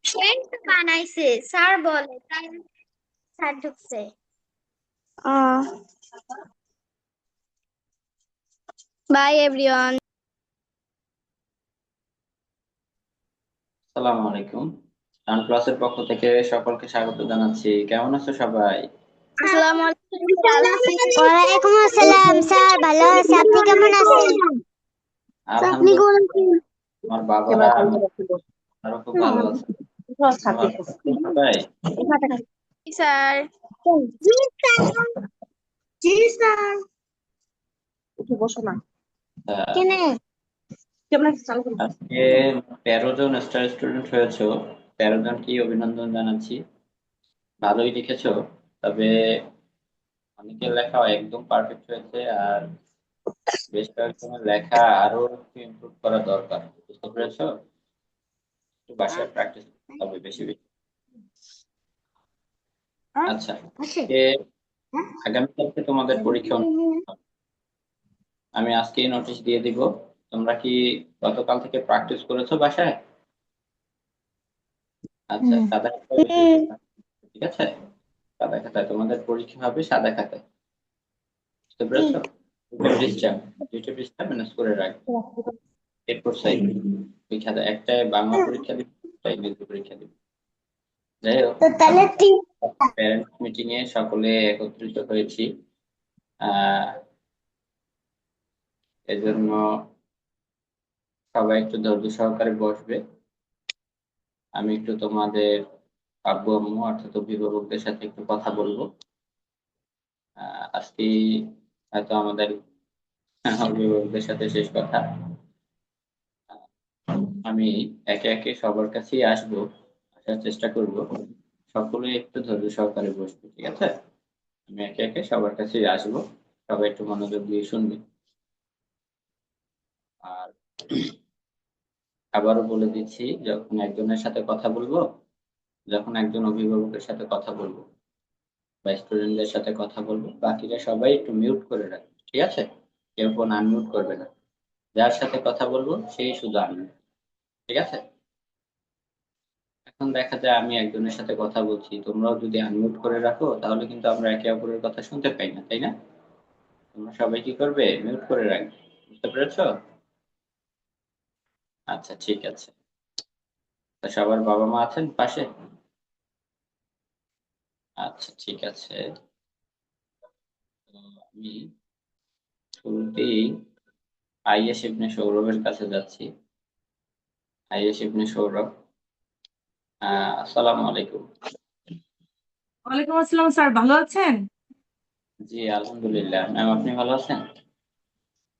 Friend তো বানাইছে, sir বলে তাই স্যার ঢুকছে। By everyone. আসসালামু আলাইকুম। ডান ক্লাসের পক্ষ থেকে সকলকে স্বাগত জানাচ্ছি। কেমন আছো সবাই? আসসালামু আলাইকুম স্যার, ভালো আছেন? ওয়ালাইকুম আসসালাম স্যার, ভালো আছি। আপনি কেমন আছেন? আপনি আলহামদুলিল্লাহ। কোন আমার বাবারা আরো খুব ভালো আছে। তোমরা ভালো আছো সবাই? স্যার? জি স্যার। জি স্যার। উঠে বসো না। আহ, কেনে কেমন আছে চালু করুন। আজকে 13 জন স্টার স্টুডেন্ট হয়েছো। 13 জনকে অভিনন্দন জানাচ্ছি। ভালোই লিখেছো, তবে অনেকের লেখা একদম পারফেক্ট হয়েছে, আর বেশ কয়েকজনের লেখা আরো একটু ইমপ্রুভ করা দরকার। বুঝতে পেরেছো? একটু বাসায় প্র্যাকটিস করতে হবে বেশি বেশি। আচ্ছা, আসে। আজকে আগামীকালকে তোমাদের পরীক্ষা অনুষ্ঠিত হবে। আমি আজকেই নোটিশ দিয়ে দিব। তোমরা কি গতকাল থেকে প্র্যাকটিস করেছো বাসায়? আচ্ছা, সাদা খাতায় বেশি বেশি practice করো, ঠিক আছে? সাদা খাতায় তোমাদের পরীক্ষা হবে, সাদা খাতায়। বুঝতে পেরেছো? দুটো পৃষ্ঠা ম্যানেজ করে রাখবে। এরপর সাইড ওই খাতা একটায় বাংলা পরীক্ষা দিবে, একটায় ইংরেজি পরীক্ষা দিবে। যাই হোক, তো তাহলে ঠিক। প্যারেন্টস মিটিং এ সকলে একত্রিত হয়েছি। আহ এজন্য সবাই একটু ধৈর্য সহকারে বসবে। আমি একটু তোমাদের আব্বু আম্মু অর্থাৎ অভিভাবকদের সাথে একটু কথা বলবো। আজকে হয়তো আমাদের অভিভাবকদের সাথে শেষ কথা। আমি একে একে সবার কাছেই আসবো, আসার চেষ্টা করব। সকলে একটু ধৈর্য সহকারে বসবে, ঠিক আছে? আমি একে একে সবার কাছেই আসবো, সবাই একটু মনোযোগ দিয়ে শুনবে। আর আবারও বলে দিচ্ছি, যখন একজনের সাথে কথা বলবো, যখন একজন অভিভাবকের সাথে কথা বলবো বা স্টুডেন্টদের সাথে কথা বলবো, বাকিরা সবাই একটু মিউট করে রাখবে, ঠিক আছে? কেউ ফোন আনমিউট করবে না। যার সাথে কথা বলবো সেই শুধু আনমিউট, ঠিক আছে? এখন দেখা যায় আমি একজনের সাথে কথা বলছি, তোমরাও যদি আনমিউট করে রাখো তাহলে কিন্তু আমরা একে অপরের কথা শুনতে পাই না, তাই না? তোমরা সবাই কি করবে, মিউট করে রাখবে। বুঝতে পেরেছো? আচ্ছা, ঠিক আছে। তা সবার বাবা মা আছেন পাশে? আচ্ছা, ঠিক আছে। তো আমি শুরুতেই আইএস ইবনে সৌরভের কাছে যাচ্ছি। আইএস ইবনে সৌরভ, আসসালামু আলাইকুম। ওয়ালাইকুম আসসালাম স্যার, ভালো আছেন? জি আলহামদুলিল্লাহ। ম্যাম, আপনি ভালো আছেন?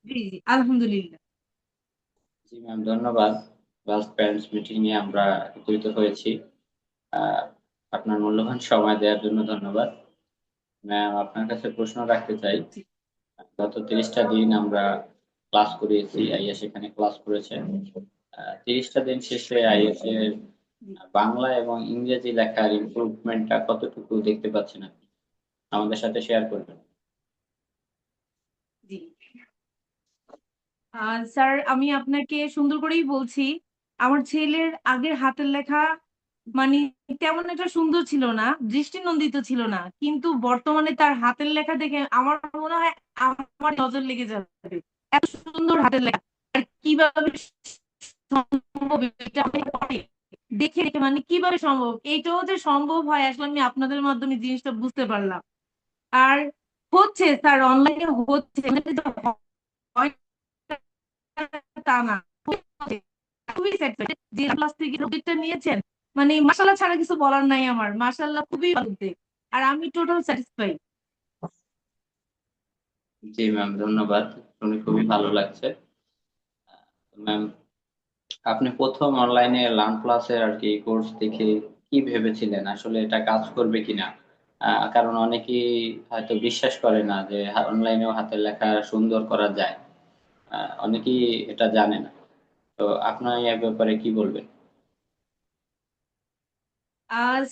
জি জি আলহামদুলিল্লাহ। জি ম্যাম, ধন্যবাদ। ক্লাস প্যারেন্টস মিটিং এ আমরা একত্রিত হয়েছি। আহ, আপনার মূল্যবান সময় দেওয়ার জন্য ধন্যবাদ। ম্যাম, আপনার কাছে প্রশ্ন রাখতে চাই। জি গত 30টা দিন আমরা ক্লাস করিয়েছি, আইএস এখানে ক্লাস করেছে। 30টা দিন শেষে আইএস এর জি বাংলা এবং ইংরেজি লেখার ইমপ্রুভমেন্টটা কতটুকু দেখতে পাচ্ছেন আপনি? আমাদের সাথে শেয়ার করবেন। জি স্যার, আমি আপনাকে সুন্দর করেই বলছি। আমার ছেলের আগের হাতের লেখা মানে তেমন একটা সুন্দর ছিল না, দৃষ্টিনন্দিত ছিল না, কিন্তু বর্তমানে তার হাতের লেখা দেখে আমার মনে হয় আমার নজর লেগে যাবে। এত সুন্দর হাতের লেখা, আর কিভাবে সম্ভব এটা আমি পরে দেখে দেখে মানে কিভাবে সম্ভব, এইটাও যে সম্ভব হয় আসলে আমি আপনাদের মাধ্যমে জিনিসটা বুঝতে পারলাম। আর হচ্ছে স্যার, অনলাইনে হচ্ছে, মানে যে হয় তা না, হচ্ছে। খুবই satisfied যে ক্লাস থেকে সাবজেক্টটা নিয়েছেন, মানে মাশাআল্লাহ ছাড়া কিছু বলার নাই আমার, মাশাআল্লাহ খুবই ভালো উদ্যোগ। আর আমি টোটাল স্যাটিসফাই। জি ম্যাম, ধন্যবাদ। শুনে খুবই ভালো লাগছে। ম্যাম, আপনি প্রথম অনলাইনে লার্ন ক্লাসের আর কি কোর্স দেখে কি ভেবেছিলেন, আসলে এটা কাজ করবে কিনা? কারণ অনেকেই হয়তো বিশ্বাস করে না যে অনলাইনেও হাতের লেখা সুন্দর করা যায়। অনেকেই এটা জানে না। তো আপনার এই ব্যাপারে কি বলবেন?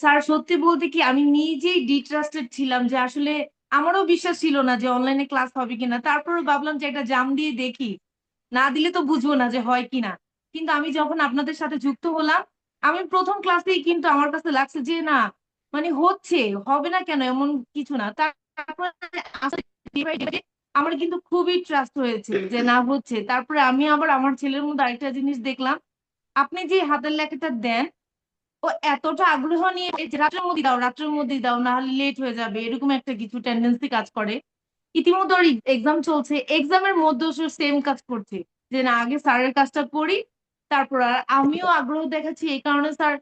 স্যার সত্যি বলতে কি আমি নিজেই ডিট্রাস্টেড ছিলাম, যে আসলে আমারও বিশ্বাস ছিল না যে অনলাইনে ক্লাস হবে কিনা, তারপরে ভাবলাম যে একটা জাম দিয়ে দেখি, না দিলে তো বুঝবো না যে হয় কিনা। কিন্তু আমি যখন আপনাদের সাথে যুক্ত হলাম, আমি প্রথম ক্লাসেই কিন্তু আমার কাছে লাগছে যে না মানে হচ্ছে, হবে না কেন এমন কিছু না। তারপরে আস্তে day by day আমার কিন্তু খুবই ট্রাস্ট হয়েছে যে না হচ্ছে। তারপরে আমি আবার আমার ছেলের মধ্যে আরেকটা জিনিস দেখলাম, আপনি যে হাতের লেখাটা দেন ও এতটা আগ্রহ নিয়ে এই যে রাত্রের মধ্যে দাও, রাত্রের মধ্যে দাও, না হলে লেট হয়ে যাবে, এরকম একটা কিছু টেন্ডেন্সি কাজ করে। ইতিমধ্যে ওর এক্সাম চলছে, এক্সামের মধ্যেও সে সেম কাজ করছে যে না আগে স্যারের কাজটা করি তারপর। আর আমিও আগ্রহ দেখাচ্ছি এই কারণে স্যার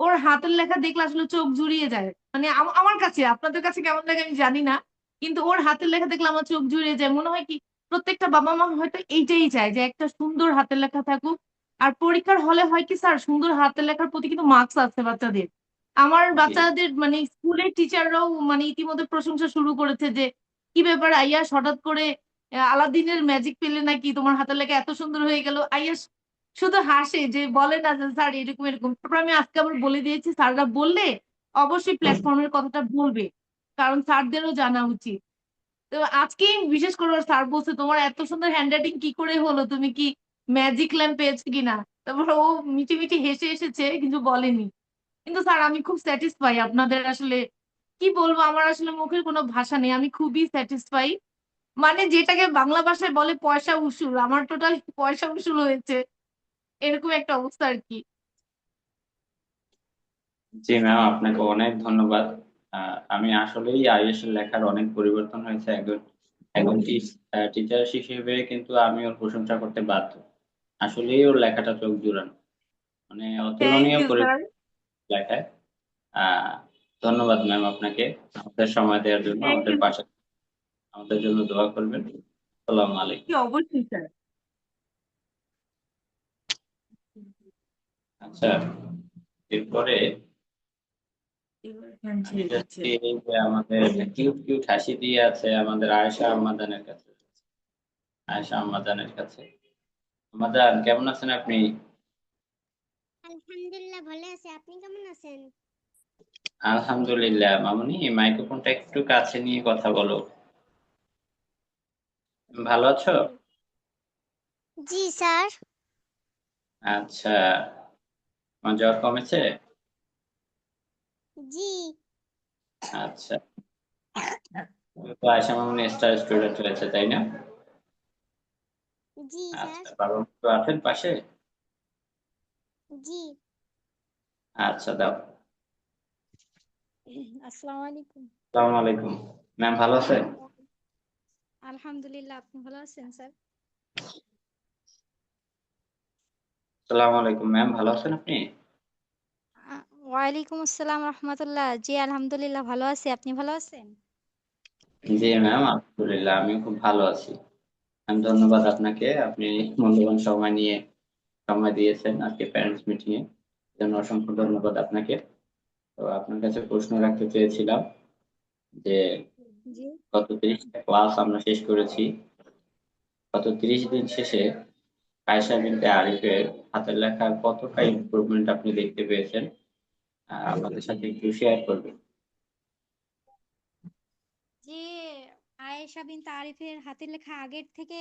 ওর হাতের লেখা দেখলে আসলে চোখ জুড়িয়ে যায়। মানে আমার কাছে, আপনাদের কাছে কেমন লাগে আমি জানি না, কিন্তু ওর হাতের লেখা দেখলে আমার চোখ জুড়িয়ে যায়। মনে হয় কি প্রত্যেকটা বাবা মা হয়তো এইটাই চায় যে একটা সুন্দর হাতের লেখা থাকুক। আর পরীক্ষার হলে হয় কি স্যার, সুন্দর হাতের লেখার প্রতি কিন্তু মার্কস আছে বাচ্চাদের। আমার জি বাচ্চাদের মানে স্কুলের টিচাররাও মানে ইতিমধ্যে প্রশংসা শুরু করেছে যে কি ব্যাপার আইয়াস হঠাৎ করে আলাদিনের ম্যাজিক পেলে নাকি, তোমার হাতের লেখা এত সুন্দর হয়ে গেল। আইয়াস শুধু হাসে, যে বলে না যে স্যার এরকম এরকম। তারপর আমি আজকে আবার বলে দিয়েছি স্যাররা বললে অবশ্যই প্ল্যাটফর্মের কথাটা বলবে, কারণ স্যারদেরও জানা উচিত। তো আজকে বিশেষ করে ওর স্যার বলছে তোমার এত সুন্দর হ্যান্ডরাইটিং কি করে হলো, তুমি কি ম্যাজিক ল্যাম্প পেয়েছো কিনা। তারপর ও মিটি মিটি হেসে এসেছে কিন্তু বলেনি। কিন্তু স্যার আমি খুব স্যাটিসফাই আপনাদের আসলে, কি বলবো, আমার আসলে মুখের কোনো ভাষা নেই, আমি খুবই স্যাটিসফাই। মানে যেটাকে বাংলা ভাষায় বলে পয়সা উসুল, আমার টোটাল পয়সা উসুল হয়েছে, এরকম একটা অবস্থা আর কি। জি ম্যাম, আপনাকে অনেক ধন্যবাদ। আমি আসলেই আইএস এর লেখার অনেক পরিবর্তন হয়েছে। একজন একজন টিচার হিসেবে কিন্তু আমি ওর প্রশংসা করতে বাধ্য। আসলেই ওর লেখাটা চোখ জুড়ানো, মানে থ্যাংক অতুলনীয় ইউ স্যার। পরিবর্তন লেখায়। আহ ধন্যবাদ ম্যাম আপনাকে আমাদের সময় দেওয়ার জন্য, থ্যাংক আমাদের ইউ। পাশে আমাদের জন্য দোয়া করবেন। আসসালামু আলাইকুম। অবশ্যই স্যার। আচ্ছা, এরপরে এবার ফ্যান আমি ছেড়ে দিচ্ছে। যাচ্ছি এই যে আমাদের কিউট কিউট হাসি দিয়ে আছে আমাদের আয়েশা আম্মাজানের কাছে। আয়েশা আম্মাজানের কাছে। আম্মাজান কেমন আছেন আপনি? আলহামদুলিল্লাহ ভালো আছি, আপনি কেমন আছেন? আলহামদুলিল্লাহ। মামুনি মাইক্রোফোনটা একটু কাছে নিয়ে কথা বলো। ভালো আছো? জি স্যার। আচ্ছা, আমার জ্বর কমেছে? জি। আচ্ছা, তো আয়েশা মামুনি স্টার স্টুডেন্ট হয়েছে তাই না? জি স্যার। আচ্ছা, বাবা মা তো আছেন পাশে? জি। আচ্ছা দাও। আসসালামু আলাইকুম। আসসালামু আলাইকুম। ম্যাম ভালো আছেন? আলহামদুলিল্লাহ, আপনি ভালো আছেন স্যার? আসসালামু আলাইকুম ম্যাম, ভালো আছেন আপনি? ওয়ালাইকুম আসসালাম রহমতুল্লাহ। জি আলহামদুলিল্লাহ ভালো আছি, আপনি ভালো আছেন? জি ম্যাম, আলহামদুলিল্লাহ আমিও খুব ভালো আছি। ম্যাম ধন্যবাদ আপনাকে, আপনি মূল্যবান সময় দিয়েছেন আজকে প্যারেন্টস মিটিং এ, জন্য অসংখ্য ধন্যবাদ আপনাকে। তো আপনার কাছে প্রশ্ন রাখতে চেয়েছিলাম যে জি। গত 30টা ক্লাস আমরা শেষ করেছি, গত 30 দিন শেষে আয়েশা বিনতে আরিফের হাতের লেখার কতটা ইমপ্রুভমেন্ট আপনি দেখতে পেয়েছেন, আমাদের সাথে একটু শেয়ার করবেন। যে আয়েশা বিনতে আরিফের হাতের লেখা আগের থেকে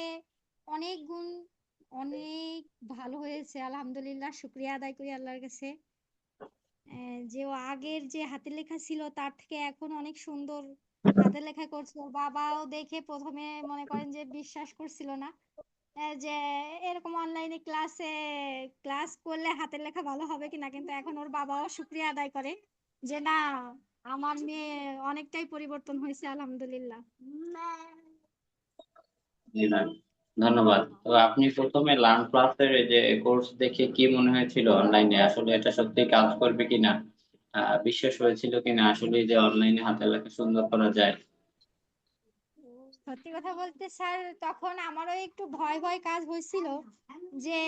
অনেক গুণ অনেক ভালো হয়েছে, আলহামদুলিল্লাহ, শুক্রিয়া আদায় করি আল্লাহর কাছে। যে ও আগের যে হাতের লেখা ছিল তার থেকে এখন অনেক সুন্দর হাতের লেখা করছে। ওর বাবাও দেখে প্রথমে মনে করেন যে বিশ্বাস করছিল না, যে এরকম অনলাইনে ক্লাস করলে হাতের লেখা ভালো হবে কিনা, কিন্তু এখন ওর বাবাও শুক্রিয়া আদায় করে যে না, আমার মেয়ে অনেকটাই পরিবর্তন হয়েছে, আলহামদুলিল্লাহ। জি ম্যাম, ধন্যবাদ। তো আপনি প্রথমে লার্ন প্লাসের এই যে কোর্স দেখে কি মনে হয়েছিল অনলাইনে, আসলে এটা সত্যি কাজ করবে কিনা, বিশ্বাস হয়েছিল কিনা আসলে যে অনলাইনে হাতের লেখা সুন্দর করা যায়? সত্যি কথা বলতে স্যার, তখন আমারও একটু ভয় ভয় কাজ হয়েছিল যে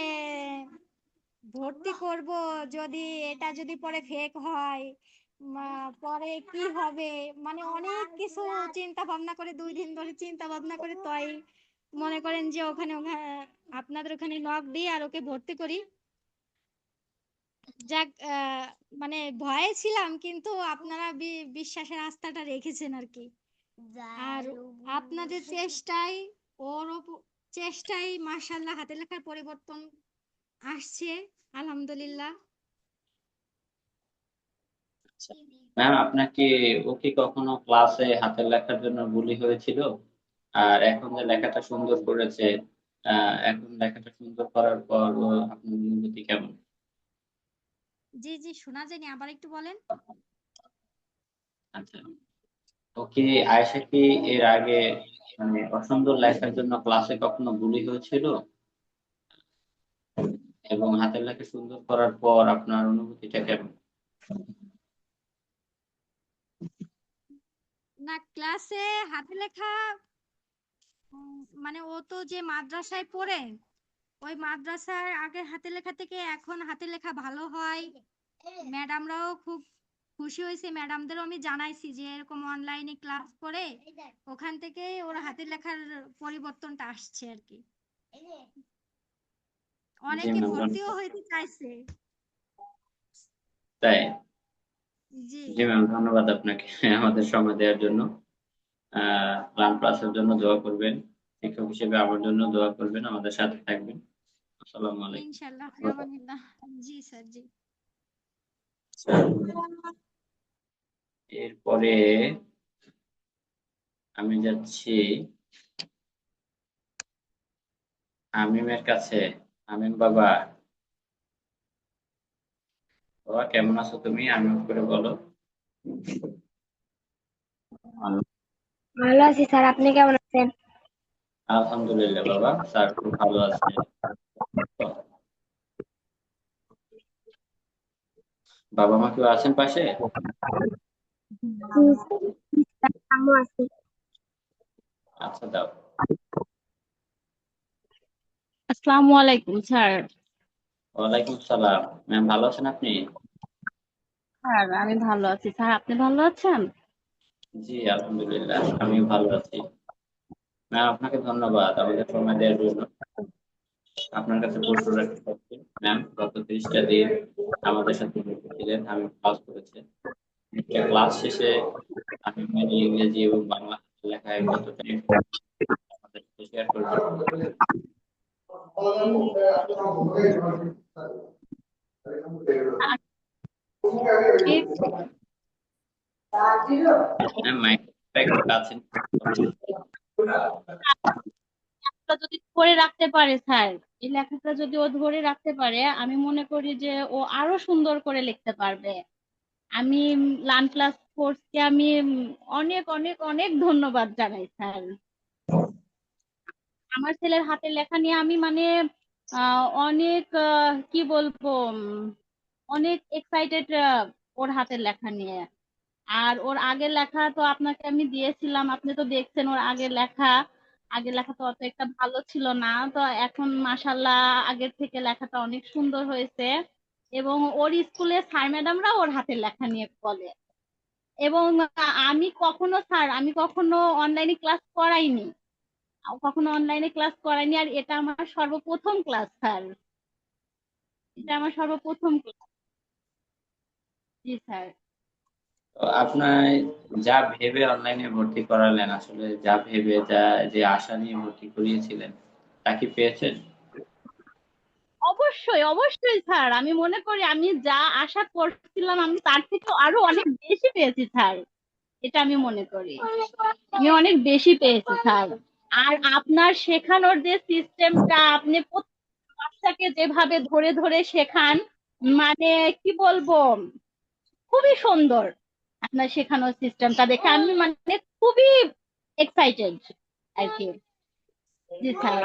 ভর্তি করব, যদি এটা যদি পরে ফেক হয়, পরে কি হবে, মানে অনেক কিছু চিন্তা ভাবনা করে 2 দিন ধরে চিন্তা ভাবনা করে তাই মনে করেন যে ওখানে আপনাদের ওখানে নক দিই আর ওকে ভর্তি করি। যাক, মানে ভয়ে ছিলাম কিন্তু আপনারা বিশ্বাসের আস্থাটা রেখেছেন আর কি। আর আপনাদের চেষ্টায়, চেষ্টায় মাশাআল্লাহ হাতের লেখার পরিবর্তন আসছে, আলহামদুলিল্লাহ। ম্যাম আপনাকে ও কি কখনো ক্লাসে হাতের লেখার জন্য বুলি হয়েছিল? আর এখন যে লেখাটা সুন্দর করেছে, এখন লেখাটা সুন্দর করার পর ও আপনার অনুভূতি কেমন? জি জি, শোনা যায়নি, আবার একটু বলেন। আচ্ছা, ওকে আয়েশা কি এর আগে মানে অসুন্দর লেখার জন্য ক্লাসে কখনো বুলি হয়েছিল? এবং হাতের লেখা সুন্দর করার পর আপনার অনুভূতিটা কেমন? না, ক্লাসে হাতে লেখা মানে ও তো যে মাদ্রাসায় পড়ে, ওই মাদ্রাসার আগে হাতে লেখা থেকে এখন হাতে লেখা ভালো হয়। ম্যাডামরাও খুব খুশি হয়েছে, ম্যাডামদেরও আমি জানাইছি যে এরকম অনলাইনে ক্লাস করে ওখান থেকে ওর হাতের লেখার পরিবর্তনটা আসছে আর কি। জি অনেকে ম্যাম, ভর্তিও হইতে চাইছে। তাই? জি জি ম্যাম, ধন্যবাদ আপনাকে আমাদের সময় দেওয়ার জন্য। প্ল্যান ক্লাসের জন্য দোয়া করবেন, শিক্ষক হিসেবে আমার জন্য দোয়া করবেন, আমাদের সাথে থাকবেন। আসসালামু আলাইকুম। ইনশাল্লাহ, আলহামদুলিল্লাহ। জি স্যার, জি। এরপরে আমি যাচ্ছি আমিমের কাছে। আমিম বাবা, বাবা কেমন আছো তুমি? আমিম করে বলো। ভালো আছি স্যার, আপনি কেমন আছেন? আলহামদুলিল্লাহ বাবা, স্যার খুব ভালো আছে। বাবা মা কেউ আছেন পাশে? আম্মু আছে। আচ্ছা দাও। আসসালামু আলাইকুম স্যার। ওয়ালাইকুম সালাম। ম্যাম ভালো আছেন আপনি? স্যার আমি ভালো আছি, স্যার আপনি ভালো আছেন? জি আলহামদুলিল্লাহ, আমিও ভালো আছি। ম্যাম আপনাকে ধন্যবাদ আমাদের সময় দেওয়ার জন্য। আপনার কাছে প্রশ্ন রাখতে চাচ্ছি। ম্যাম গত 30টা দিন আমাদের সাথে যুক্ত ছিলেন, আমি ক্লাস করেছি। ক্লাস শেষে আমি মানে ইংরেজি এবং বাংলা লেখায় কতটা আমাদের সাথে শেয়ার করবেন? আমি ম্যাম মাইকটা একটু কাছে লেখাটা যদি ধরে রাখতে পারে স্যার, এই লেখাটা যদি ও ধরে রাখতে পারে, আমি মনে করি যে ও আরো সুন্দর করে লিখতে পারবে। আমি লার্ন ক্লাস কোর্সকে আমি অনেক অনেক অনেক ধন্যবাদ জানাই স্যার। আমার ছেলের হাতের লেখা নিয়ে আমি মানে অনেক কি বলবো, অনেক এক্সাইটেড ওর হাতের লেখা নিয়ে। আর ওর আগের লেখা তো আপনাকে আমি দিয়েছিলাম, আপনি তো দেখছেন ওর আগের লেখা। আগের লেখা তো অত একটা ভালো ছিল না, তো এখন মাশাল্লাহ আগের থেকে লেখাটা অনেক সুন্দর হয়েছে। এবং ওর স্কুলে স্যার ম্যাডামরা ওর হাতের লেখা নিয়ে বলে। এবং আমি কখনো অনলাইনে ক্লাস করাইনি, কখনো অনলাইনে ক্লাস করাইনি, আর এটা আমার সর্বপ্রথম ক্লাস স্যার। এটা আমার সর্বপ্রথম ক্লাস। জি স্যার। আপনার যা ভেবে অনলাইনে ভর্তি করালেন, আসলে যা ভেবে যা যে আশা নিয়ে ভর্তি করিয়েছিলেন তা কি পেয়েছেন? অবশ্যই অবশ্যই স্যার, আমি মনে করি আমি যা আশা করছিলাম আমি তার থেকে আরো অনেক বেশি পেয়েছি স্যার। এটা আমি মনে করি আমি অনেক বেশি পেয়েছি স্যার। আর আপনার শেখানোর যে সিস্টেমটা, আপনি প্রত্যেকটা বাচ্চাকে যেভাবে ধরে ধরে শেখান, মানে কি বলবো, খুবই সুন্দর। আপনার শেখানোর সিস্টেমটা দেখে আমি মানে খুবই এক্সাইটেড আর কি। জি স্যার।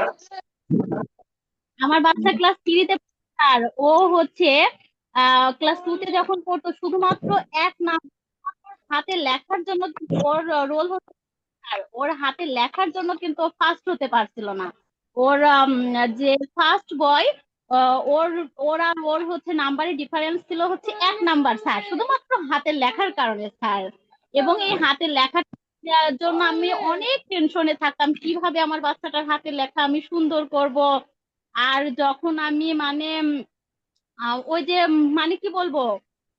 আমার বাচ্চা ক্লাস 3-তে আর ও হচ্ছে ক্লাস 2-তে যখন পড়তো, শুধুমাত্র এক নাম্বার হাতে লেখার জন্য কিন্তু ওর রোল হতো। আর ওর হাতে লেখার জন্য কিন্তু ফার্স্ট হতে পারছিল না। ওর যে ফার্স্ট বয়, ওর ওর হচ্ছে নাম্বারের ডিফারেন্স ছিল হচ্ছে 1 নাম্বার স্যার, শুধুমাত্র হাতের লেখার কারণে স্যার। এবং এই হাতের লেখার জন্য আমি অনেক টেনশনে থাকতাম, কিভাবে আমার বাচ্চাটার হাতের লেখা আমি সুন্দর করব। আর যখন আমি মানে ওই যে মানে কি বলবো,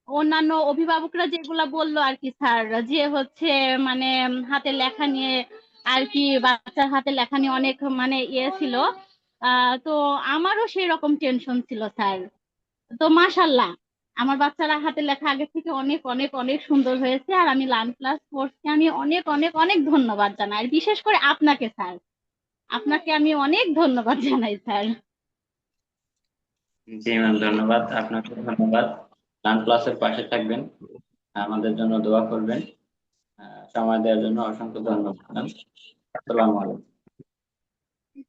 অন্যান্য অভিভাবকরা যেগুলা বললো আর কি স্যার, যে হচ্ছে মানে হাতের লেখা নিয়ে আর কি, বাচ্চার হাতের লেখা নিয়ে অনেক মানে ইয়ে ছিল। তো আমারও সেই রকম টেনশন ছিল স্যার। তো মাশাল্লাহ আমার বাচ্চারা হাতের লেখা আগের থেকে অনেক অনেক অনেক সুন্দর হয়েছে। আর আমি লার্ন প্লাস কোর্সকে আমি অনেক অনেক অনেক ধন্যবাদ জানাই, আর বিশেষ করে আপনাকে স্যার, আপনাকে আমি অনেক ধন্যবাদ জানাই স্যার। জি ম্যাম, ধন্যবাদ। আপনাকে ধন্যবাদ। লার্ন প্লাসের পাশে থাকবেন, আমাদের জন্য দোয়া করবেন। সময় দেওয়ার জন্য অসংখ্য ধন্যবাদ ম্যাম। আসসালামু আলাইকুম।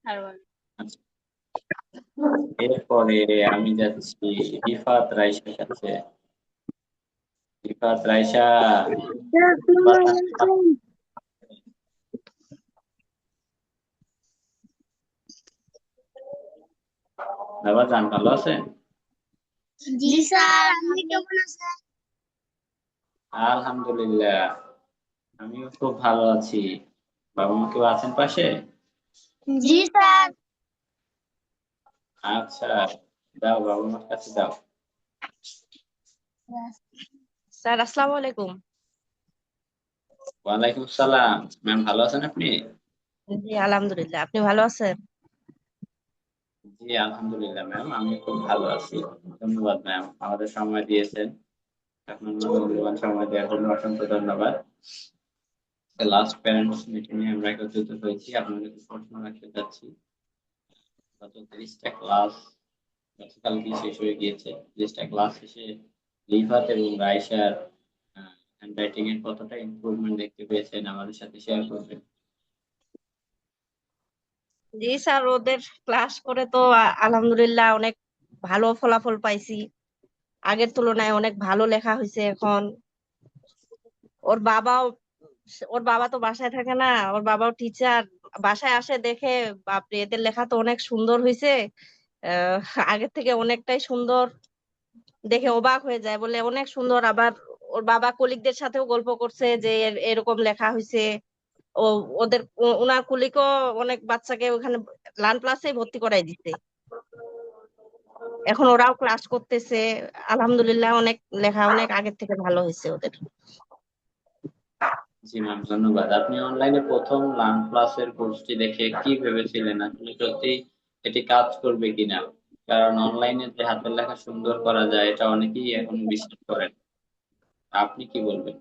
স্যার বলেন। আচ্ছা, এরপরে আমি যাচ্ছি রিফাত রাইসার কাছে। রিফাত রাইসা, বাবা যান, ভালো আছেন? জি স্যার, আপনি কেমন আছেন? আলহামদুলিল্লাহ, আমিও খুব ভালো আছি। বাবা মা কেউ আছেন পাশে? জি স্যার। আচ্ছা, দাও, বাবা মার কাছে দাও। স্যার আসসালামু আলাইকুম। ওয়ালাইকুম সালাম। ম্যাম, ভালো আছেন আপনি? জি আলহামদুলিল্লাহ, আপনি ভালো আছেন? জি আলহামদুলিল্লাহ ম্যাম, আমি খুব ভালো আছি। ধন্যবাদ ম্যাম, আমাদের সময় দিয়েছেন। আপনার মূল্যবান সময় দেওয়ার জন্য অসংখ্য ধন্যবাদ। লাস্ট প্যারেন্টস মিটিং এ আমরা একত্রিত হয়েছি, আপনাদের প্রশ্ন রাখতে চাচ্ছি। গত 30টা ক্লাস গতকালকে শেষ হয়ে গিয়েছে। 30টা ক্লাস শেষে লিফাত এবং রাইসার হ্যান্ডরাইটিং এর কতটা ইমপ্রুভমেন্ট দেখতে পেয়েছেন আমাদের সাথে শেয়ার করবেন? জি স্যার, ওদের ক্লাস করে তো আলহামদুলিল্লাহ অনেক ভালো ফলাফল পাইছি। আগের তুলনায় অনেক ভালো লেখা হয়েছে এখন। ওর বাবাও ওর বাবা তো বাসায় থাকে না, ওর বাবাও টিচার। বাসায় আসে দেখে, বাপরে এদের লেখা তো অনেক সুন্দর হয়েছে, আহ আগের থেকে অনেকটাই সুন্দর। দেখে অবাক হয়ে যায়, বলে অনেক সুন্দর। আবার ওর বাবা কলিগদের সাথেও গল্প করছে যে এরকম লেখা হয়েছে। ও ওদের ওনার কুলিকও অনেক বাচ্চাকে ওখানে লার্ন ক্লাসে ভর্তি করাই দিতে, এখন ওরাও ক্লাস করতেছে। আলহামদুলিল্লাহ অনেক লেখা অনেক আগের থেকে ভালো হয়েছে ওদের। জি ম্যাম, ধন্যবাদ। আপনি অনলাইনে প্রথম লার্ন ক্লাসের কোর্সটি দেখে কি ভেবেছিলেন, আসলে সত্যি এটি কাজ করবে কিনা? কারণ অনলাইনে যে হাতের লেখা সুন্দর করা যায় এটা অনেকেই এখন বিশ্বাস করেন। আপনি কি বলবেন?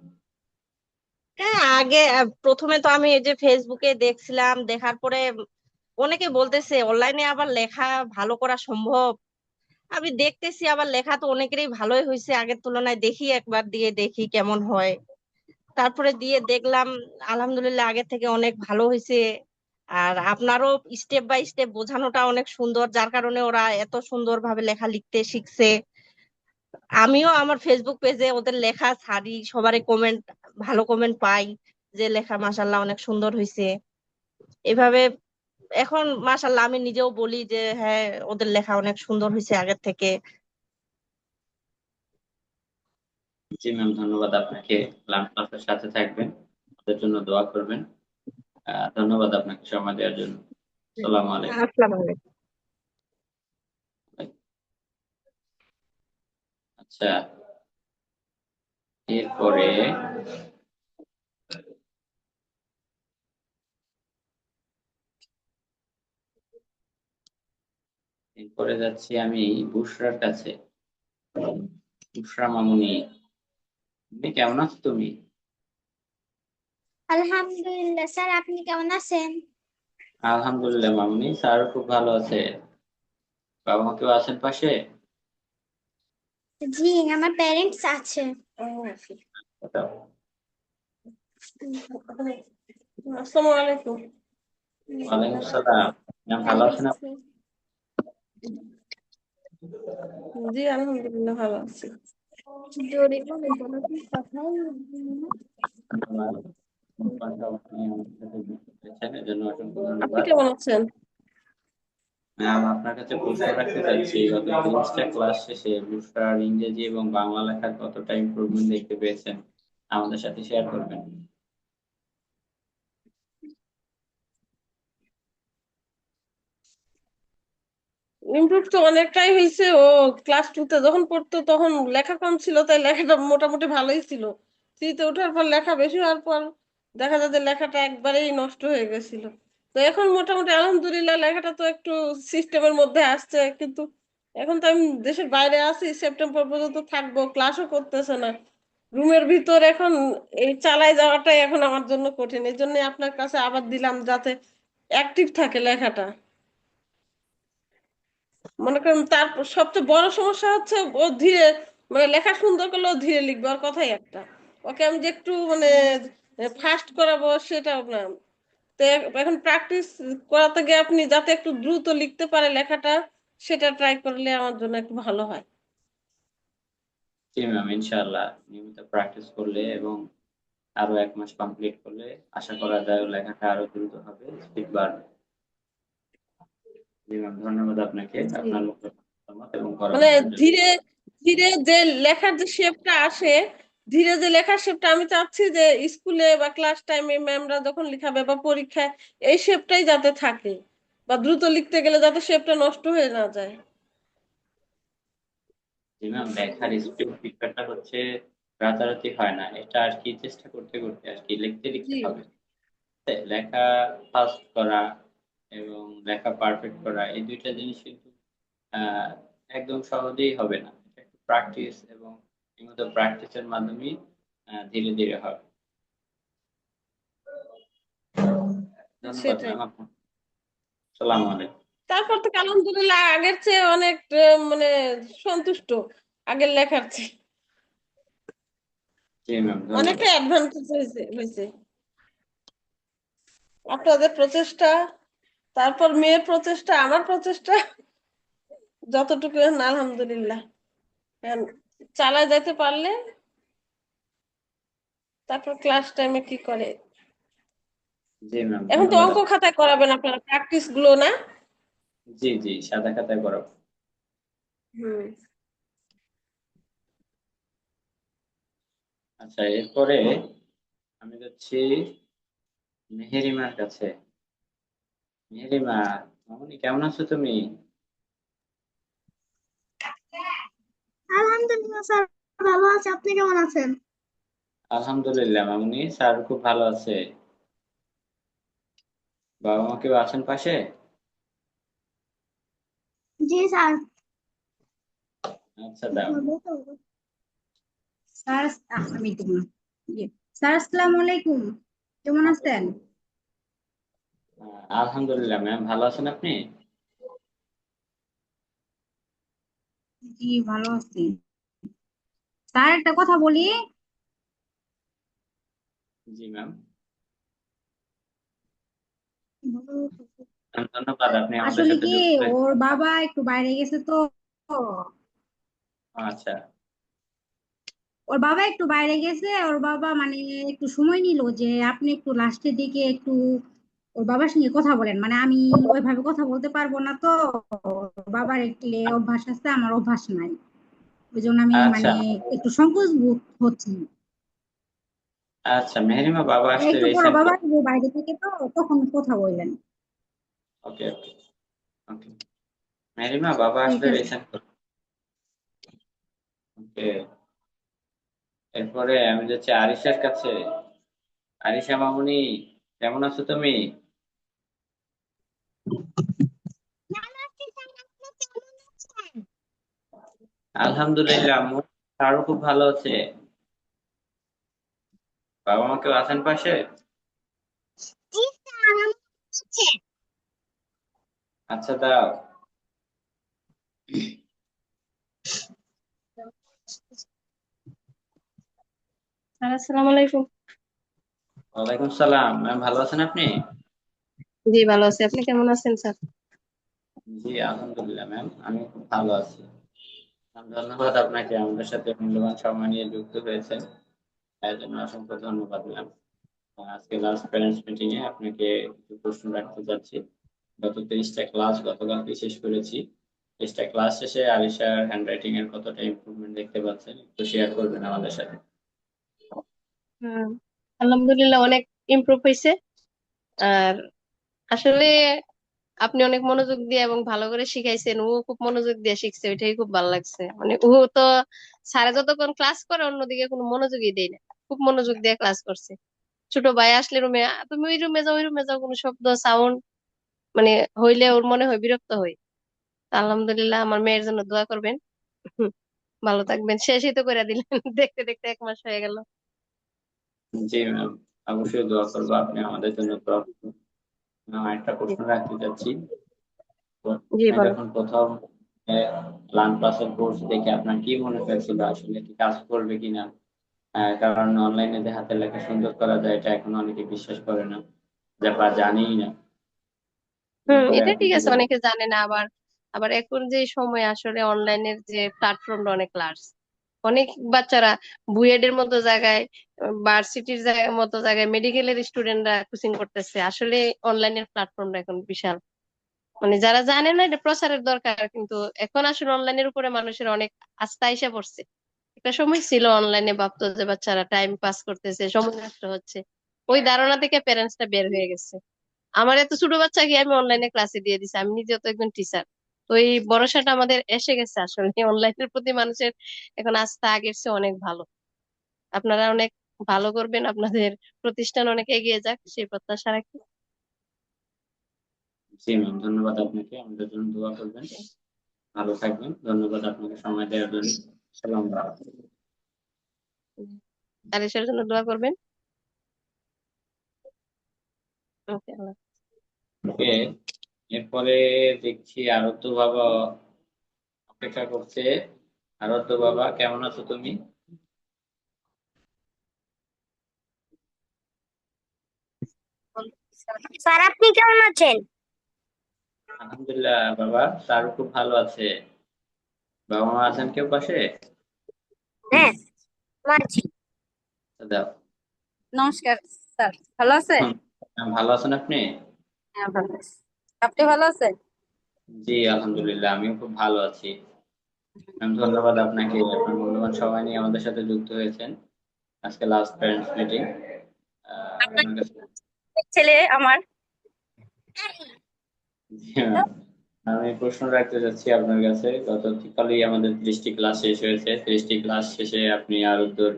হ্যাঁ, আগে প্রথমে তো আমি এই যে ফেসবুকে দেখছিলাম, দেখার পরে অনেকে বলতেছে অনলাইনে আবার লেখা ভালো করা সম্ভব। আমি দেখতেছি আবার লেখা তো অনেকেরই ভালোই হয়েছে আগের তুলনায়, দেখি একবার দিয়ে দেখি কেমন হয়। তারপরে দিয়ে দেখলাম আলহামদুলিল্লাহ আগের থেকে অনেক ভালো হয়েছে। আর আপনারও স্টেপ বাই স্টেপ বোঝানোটা অনেক সুন্দর, যার কারণে ওরা এত সুন্দর ভাবে লেখা লিখতে শিখছে। আমিও আমার ফেসবুক পেজে ওদের লেখা ছাড়ি, সবারই কমেন্ট, ভালো কমেন্ট পাই যে লেখা মাশাল্লাহ অনেক সুন্দর হয়েছে। এভাবে এখন মাশাল্লাহ আমি নিজেও বলি যে হ্যাঁ, ওদের লেখা অনেক সুন্দর হয়েছে আগের থেকে। জি ম্যাম, ধন্যবাদ আপনাকে। লার্ন ক্লাসের সাথে থাকবেন, আমাদের জন্য দোয়া করবেন। ধন্যবাদ আপনাকে সময় দেওয়ার জন্য। আসসালামু আলাইকুম। আসসালামু আলাইকুম। আচ্ছা, এরপরে এরপরে যাচ্ছি আমি বুশরার কাছে। বুশরা মামুনি, তুমি কেমন আছো তুমি? আলহামদুলিল্লাহ স্যার, আপনি কেমন আছেন? আলহামদুলিল্লাহ মামুনি, স্যার খুব ভালো আছে। বাবা মা কেউ আছেন পাশে? জি, আমার প্যারেন্টস আছে। দাও। আসসালামু আলাইকুম। ওয়ালাইকুম সালাম। ম্যাম, ভালো আছেন আপনি? জি আলহামদুলিল্লাহ ভালো আছি। জোরে বলো, কোনো কি কথাই এজন্য অসংখ্য আপনি ধন্যবাদ। কেমন আছেন? ম্যাম, আপনার কাছে প্রশ্ন রাখতে চাচ্ছি, গত 30টা ক্লাস শেষে বুশরার ইংরেজি এবং বাংলা লেখার কতটা ইমপ্রুভমেন্ট দেখতে পেয়েছেন আমাদের সাথে শেয়ার করবেন? ইমপ্রুভ তো অনেকটাই হয়েছে। ও ক্লাস 2 তে যখন পড়তো তখন লেখা কম ছিল, তাই লেখাটা মোটামুটি ভালোই ছিল। 3 তে ওঠার পর লেখা বেশি হওয়ার পর দেখা যায় যে লেখাটা একবারেই নষ্ট হয়ে গেছিল। তো এখন মোটামুটি আলহামদুলিল্লাহ লেখাটা তো একটু সিস্টেমের মধ্যে আসছে, কিন্তু এখন তো আমি দেশের বাইরে আছি, সেপ্টেম্বর পর্যন্ত থাকবো, ক্লাসও করতেছে না। রুমের ভিতর এখন এই চালায় যাওয়াটাই এখন আমার জন্য কঠিন। এই জন্য আপনার কাছে আবার দিলাম, যাতে অ্যাক্টিভ থাকে লেখাটা। মনে করেন তার সবচেয়ে বড় সমস্যা হচ্ছে ও ধীরে, মানে লেখা সুন্দর করলেও ধীরে লিখবে, ওর কথাই একটা। ওকে আমি যে একটু মানে ফাস্ট করাবো সেটাও না। তো এখন প্র্যাকটিস করাতে গিয়ে আপনি যাতে একটু দ্রুত লিখতে পারে লেখাটা, সেটা ট্রাই করলে আমার জন্য একটু ভালো হয়। জি ম্যাম, ইনশাআল্লাহ নিয়মিত প্র্যাকটিস করলে এবং আরো 1 মাস কমপ্লিট করলে আশা করা যায় ওর লেখাটা আরো দ্রুত হবে, স্পিড বাড়বে। জি ম্যাম, ধন্যবাদ আপনাকে জি। আপনার মতামত এবং মানে পরামর্শের জন্য। ধীরে ধীরে যে লেখার যে শেপটা আসে, ধীরে যে লেখার শেপটা আমি চাচ্ছি যে স্কুলে বা ক্লাস টাইমে ম্যামরা যখন লিখাবে বা পরীক্ষায় এই শেপটাই যাতে থাকে, বা দ্রুত লিখতে গেলে যাতে শেপটা নষ্ট হয়ে না যায়। জি ম্যাম, লেখার স্পিড ফিডব্যাকটা হচ্ছে রাতারাতি হয় না, এটা আর কি চেষ্টা করতে করতে আর কি লিখতে লিখতে জি হবে। লেখা ফাস্ট করা এবং লেখা পারফেক্ট করা এই দুইটা জিনিস কিন্তু আহ, একদম সহজেই হবে না, এটা একটু প্র্যাকটিস এবং নিয়মিত প্র্যাকটিসের মাধ্যমেই ধীরে ধীরে হবে। ধন্যবাদ সেটাই। ম্যাম আপনার। আসসালামু আলাইকুম। তারপর থেকে আলহামদুলিল্লাহ আগের চেয়ে অনেক মানে সন্তুষ্ট, আগের লেখার চেয়ে জি ম্যাম, অনেকটা ধন্যবাদ। অ্যাডভান্স হয়েছে আপনাদের প্রচেষ্টা, তারপর মেয়ের প্রচেষ্টা, আমার প্রচেষ্টা, যতটুকু আলহামদুলিল্লাহ। এখন চালায় যেতে পারলে তারপর ক্লাস টাইমে কি করে। জি ম্যাম, এখন তো ধন্যবাদ অঙ্ক খাতায় করাবেন আপনারা প্র্যাকটিস গুলো, না? জি জি, সাদা খাতায় করাবো। হুম। আচ্ছা, এরপরে আমি যাচ্ছি মেহেরিমার কাছে। মেহেরিমা, মামনি কেমন আছো তুমি? আলহামদুলিল্লাহ স্যার, ভালো আছে। আপনি কেমন আছেন? আলহামদুলিল্লাহ মামনি, স্যার খুব ভালো আছে। বাবা মা কেউ আছেন পাশে? জি স্যার। আচ্ছা, দাও। স্যার আমি তুমি স্যার আসসালামু আলাইকুম, কেমন আছেন? আলহামদুলিল্লাহ ম্যাম, ভালো আছেন আপনি? জি ভালো আছি। স্যার একটা কথা বলি, জি ম্যাম। ধন্যবাদ, আপনি আমাদের আসলে সাথে কি যুক্ত হয়েছেন। ওর বাবা একটু বাইরে গেছে তো, আচ্ছা ওর বাবা একটু বাইরে গেছে, ওর বাবা মানে একটু সময় নিল যে আপনি একটু লাস্টের দিকে একটু ওর বাবার সঙ্গে কথা বলেন, মানে আমি ওইভাবে কথা বলতে পারবো না তো, ওর বাবার একটু অভ্যাস আছে, আমার অভ্যাস নাই, ওই জন্য আমি আচ্ছা মানে একটু সংকোচ বোধ হচ্ছি। আচ্ছা, মেহেরিমা বাবা আসলে একটু পরে রিসেন্ট। বাবা আসবে বাইরে থেকে, তো তখন কথা বললেন। ওকে ওকে ওকে, মেহেরিমা বাবা ঠিক আসলে আছে। রিসেন্ট। ওকে, এরপরে আমি যাচ্ছি আরিশার কাছে। আরিশা মামুনি, কেমন আছো তুমি? ভালো আছি স্যার, আপনি কেমন আছেন? আলহামদুলিল্লাহ, আম্মু আরো খুব ভালো আছে। বাবা মা কেউ আছেন পাশে? জি স্যার, আমার আছে। আচ্ছা, দাও। স্যার আসসালামু আলাইকুম। ওয়ালাইকুম সালাম ম্যাম, ভালো আছেন আপনি? জি ভালো আছি, আপনি কেমন আছেন স্যার? জি আলহামদুলিল্লাহ ম্যাম, আমি খুব ভালো আছি। ধন্যবাদ আপনাকে আমাদের সাথে মূল্যবান সময় নিয়ে যুক্ত হয়েছেন, এর জন্য অসংখ্য ধন্যবাদ ম্যাম। আজকে লাস্ট প্যারেন্টস মিটিং এ আপনাকে কিছু প্রশ্ন রাখতে যাচ্ছি। গত 30টা ক্লাস গতকালকে শেষ করেছি। 30টা ক্লাস শেষে আরিশার হ্যান্ডরাইটিং এর কতটা ইমপ্রুভমেন্ট দেখতে পাচ্ছেন একটু শেয়ার করবেন আমাদের সাথে। হুম, আলহামদুলিল্লাহ অনেক ইমপ্রুভ হয়েছে। আর আসলে আপনি অনেক মনোযোগ দিয়ে এবং ভালো করে শিখাইছেন, ও খুব মনোযোগ দিয়ে শিখছে, ওইটাই খুব ভালো লাগছে। মানে ও তো স্যারে যতক্ষণ ক্লাস করে অন্যদিকে কোনো মনোযোগই দেয় না, খুব মনোযোগ দিয়ে ক্লাস করছে। ছোট ভাই আসলে রুমে, তুমি ওই রুমে যাও ওই রুমে যাও, কোনো শব্দ সাউন্ড মানে হইলে ওর মনে হয় বিরক্ত হয়। তা আলহামদুলিল্লাহ, আমার মেয়ের জন্য দোয়া করবেন। হুম, ভালো থাকবেন। শেষই তো করে দিলেন, দেখতে দেখতে 1 মাস হয়ে গেল। জি ম্যাম, অবশ্যই দোয়া করবো, আপনি আমাদের জন্য দোয়া করবেন। একটা জি প্রশ্ন রাখতে চাচ্ছি, তো জি, আপনি বলেন। যখন প্রথম লার্ন প্লাসের কোর্স দেখে আপনার কি মনে হয়েছিল, আসলে কি কাজ করবে কিনা? কারণ অনলাইনে যে হাতের লেখা সুন্দর করা যায় এটা এখন অনেকে বিশ্বাস করে না, যে বা জানেই না। এরপরে এটা আপনি ঠিক কি আছে, বলবেন? অনেকে জানে না। আবার আবার এখন যে সময় আসলে অনলাইনের যে প্ল্যাটফর্মটা অনেক লার্জ, অনেক বাচ্চারা বুয়েট এর মতো জায়গায়, ভার্সিটির মতো জায়গায়, মেডিকেলের স্টুডেন্টরা কোচিং করতেছে। আসলে অনলাইনের প্ল্যাটফর্মটা এখন বিশাল, মানে যারা জানে না এটা প্রচারের দরকার, কিন্তু এখন আসলে অনলাইনের উপরে মানুষের অনেক আস্থা এসে পড়ছে। একটা সময় ছিল অনলাইনে ভাবতো যে বাচ্চারা টাইম পাস করতেছে, সময় নষ্ট হচ্ছে, ওই ধারণা থেকে প্যারেন্টসটা বের হয়ে গেছে। আমার এত ছোট বাচ্চাকে আমি অনলাইনে ক্লাসে দিয়ে দিছি, আমি নিজেও তো একজন টিচার। তো এই ভরসাটা আমাদের এসে গেছে, আসলে অনলাইনের প্রতি মানুষের এখন আস্থা আগের চেয়ে অনেক ভালো। আপনারা অনেক ভালো করবেন, আপনাদের প্রতিষ্ঠান অনেক এগিয়ে যাক সেই প্রত্যাশা রাখি। জি ম্যাম, ধন্যবাদ আপনাকে, আমাদের জন্য দোয়া করবেন। ভালো থাকবেন, ধন্যবাদ আপনাকে সময় দেওয়ার জন্য। সালাম আলাইকুম। তারেশের জন্য দোয়া করবেন। ওকে, আল্লাহ। ওকে, এরপরে দেখছি আরত বাবা অপেক্ষা করছে। আরত বাবা, কেমন আছো তুমি? স্যার আপনি কেমন আছেন? আলহামদুলিল্লাহ বাবা, স্যার খুব ভালো আছে। বাবা মা আছেন কেউ পাশে? হ্যাঁ, আছি। দাও। নমস্কার স্যার, ভালো আছেন? ভালো আছেন আপনি? হ্যাঁ ভালো আছি। আপনি ভালো আছেন? জি আলহামদুলিল্লাহ, আমিও খুব ভালো আছি। ম্যাম, ধন্যবাদ আপনাকে, আপনার মূল্যবান সময় নিয়ে আমাদের সাথে যুক্ত হয়েছেন। আজকে লাস্ট প্যারেন্টস মিটিং। আপনার আপনার কাছে ছেলে আমার। জি, ম্যাম। আমি প্রশ্ন রাখতে চাচ্ছি আপনার কাছে, গতকালই আমাদের 30টি ক্লাস শেষ হয়েছে। 30টি ক্লাস শেষে আপনি আর উত্তর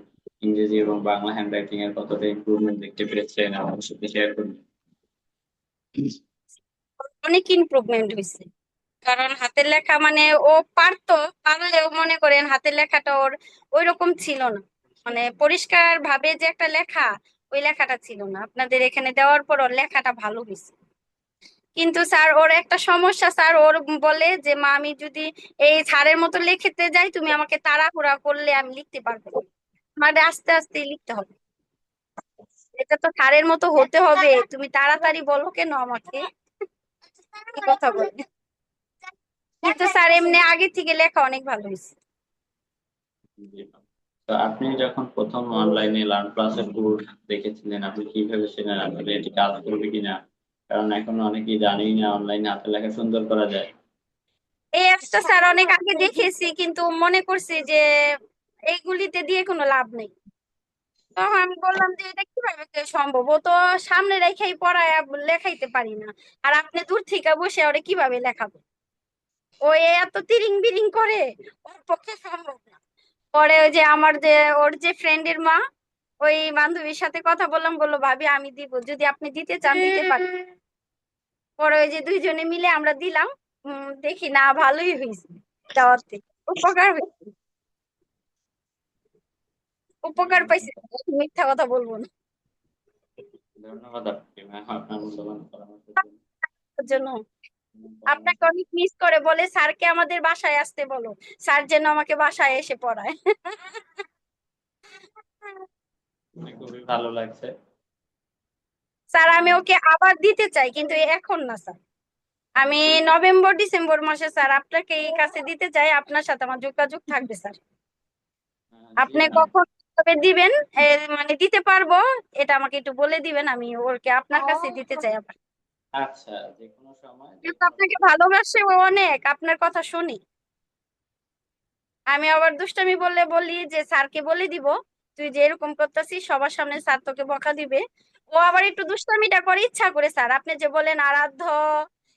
ইংরেজি এবং বাংলা হ্যান্ডরাইটিং এর কতটা ইমপ্রুভমেন্ট দেখতে পেরেছেন আমার সাথে শেয়ার করুন। অনেক ইমপ্রুভমেন্ট হয়েছে, কারণ হাতের লেখা মানে ও পারতো, পারলেও মনে করেন হাতের লেখাটা ওর ওই রকম ছিল না, মানে পরিষ্কার ভাবে যে একটা লেখা, ওই লেখাটা ছিল না। আপনাদের এখানে দেওয়ার পর ওর লেখাটা ভালো হয়েছে। কিন্তু স্যার ওর একটা সমস্যা, স্যার ওর বলে যে মা আমি যদি এই স্যারের মতো লিখতে যাই, তুমি আমাকে তাড়াহুড়া করলে আমি লিখতে পারবো না। মানে আস্তে আস্তে লিখতে হবে, এটা তো স্যারের মতো হতে হবে, তুমি তাড়াতাড়ি বলো কেন আমাকে, কি কথা বলে। কিন্তু স্যার এমনি আগে থেকে লেখা অনেক ভালো হয়েছে। জি, ম্যাম। তো আপনি যখন প্রথম অনলাইনে লার্ন ক্লাসের কোর্স দেখেছিলেন, আপনি কি ভেবেছিলেন আসলে এটি কাজ করবে কিনা? কারণ এখন অনেকেই জানেই না অনলাইনে হাতের লেখা সুন্দর করা যায়। এই অ্যাপসটা স্যার অনেক আগে দেখেছি, কিন্তু মনে করছি যে এইগুলিতে দিয়ে কোনো লাভ নেই। তখন আমি বললাম যে এটা কিভাবে সম্ভব, ও তো সামনে রেখেই পড়ায় লেখাইতে পারি না, আর আপনি দূর থেকে বসে ওরে কিভাবে লেখাবো, ও এত তিরিং বিরিং করে, ওর পক্ষে সম্ভব না। পরে ওই যে আমার যে ওর যে ফ্রেন্ডের মা, ওই বান্ধবীর সাথে কথা বললাম, বললো ভাবি আমি দিব, যদি আপনি দিতে চান দিতে পারেন। পরে ওই যে দুইজনে মিলে আমরা দিলাম। দেখি না ভালোই হয়েছে, দেওয়ার থেকে উপকার হয়েছে, উপকার পাইছে, মিথ্যা কথা বলবো না। ধন্যবাদ আপনাকে ম্যাম, আপনার মূল্যবান পরামর্শের জন্য। ওর জন্য আপনাকে পরামর্শ অনেক মিস করে, বলে স্যারকে আমাদের বাসায় আসতে বলো, স্যার যেন আমাকে বাসায় এসে পড়ায়। শুনে খুবই ভালো লাগছে। স্যার আমি ওকে আবার দিতে চাই, কিন্তু এখন না স্যার, আমি নভেম্বর ডিসেম্বর মাসে স্যার আপনাকে এই কাছে দিতে চাই, আপনার সাথে আমার যোগাযোগ থাকবে স্যার। জি আপনি ম্যাম। কখন কবে দিবেন, মানে দিতে পারবো, এটা আমাকে একটু বলে দিবেন, আমি ওকে আপনার কাছে দিতে চাই আবার। আচ্ছা, যে কোনো সময় যে কিন্তু কোনো আপনাকে ভালোবাসে ও অনেক, আপনার কথা শুনি। আমি আবার দুষ্টামি বললে বলি যে স্যারকে বলে দিব, তুই যে এরকম করতেছিস সবার সামনে স্যার তোকে বকা দিবে। ও আবার একটু দুষ্টামিটা করে ইচ্ছা করে, স্যার আপনি যে বলেন আরাধ্য,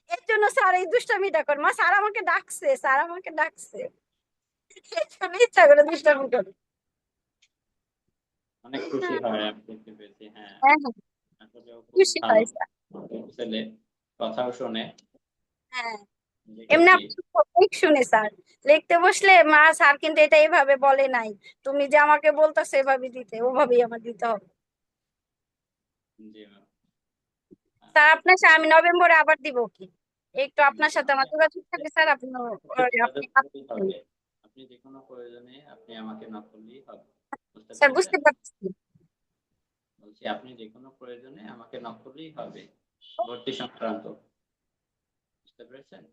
এর জন্য স্যার এই দুষ্টামিটা করে, মা স্যার আমাকে ডাকছে, স্যার আমাকে ডাকছে, এই জন্য ইচ্ছা করে দুষ্টামি করে। অনেক খুশি হয় আমি দেখতে পেয়েছি। হ্যাঁ, হ্যাঁ হ্যাঁ, আসলে ও খুবই খুশি ভালো হয় স্যার। ছেলে, কথাও শোনে। হ্যাঁ, এমনি লিখেছি। ঠিক শুনি স্যার, লিখতে বসলে মা স্যার কিন্তু এটা এইভাবে বলে নাই, তুমি যে আমাকে বলতেছো এভাবে দিতে, ওভাবেই আমার দিতে হবে। জি ম্যাম। স্যার আপনার সাথে আমি নভেম্বরে আবার দিব কি, একটু আপনার সাথে আমার আমাকে যোগাযোগ থাকবে স্যার, আপনি যোগাযোগ আপনি করলেই হবে। আপনি যে কোনো প্রয়োজনে আপনি আমাকে নক করলেই হবে। বুঝতে স্যার পেরেছেন? বুঝতে পারছি। বলছি আপনি যে কোনো প্রয়োজনে আমাকে নক করলেই হবে, ভর্তি সংক্রান্ত। বুঝতে পেরেছেন?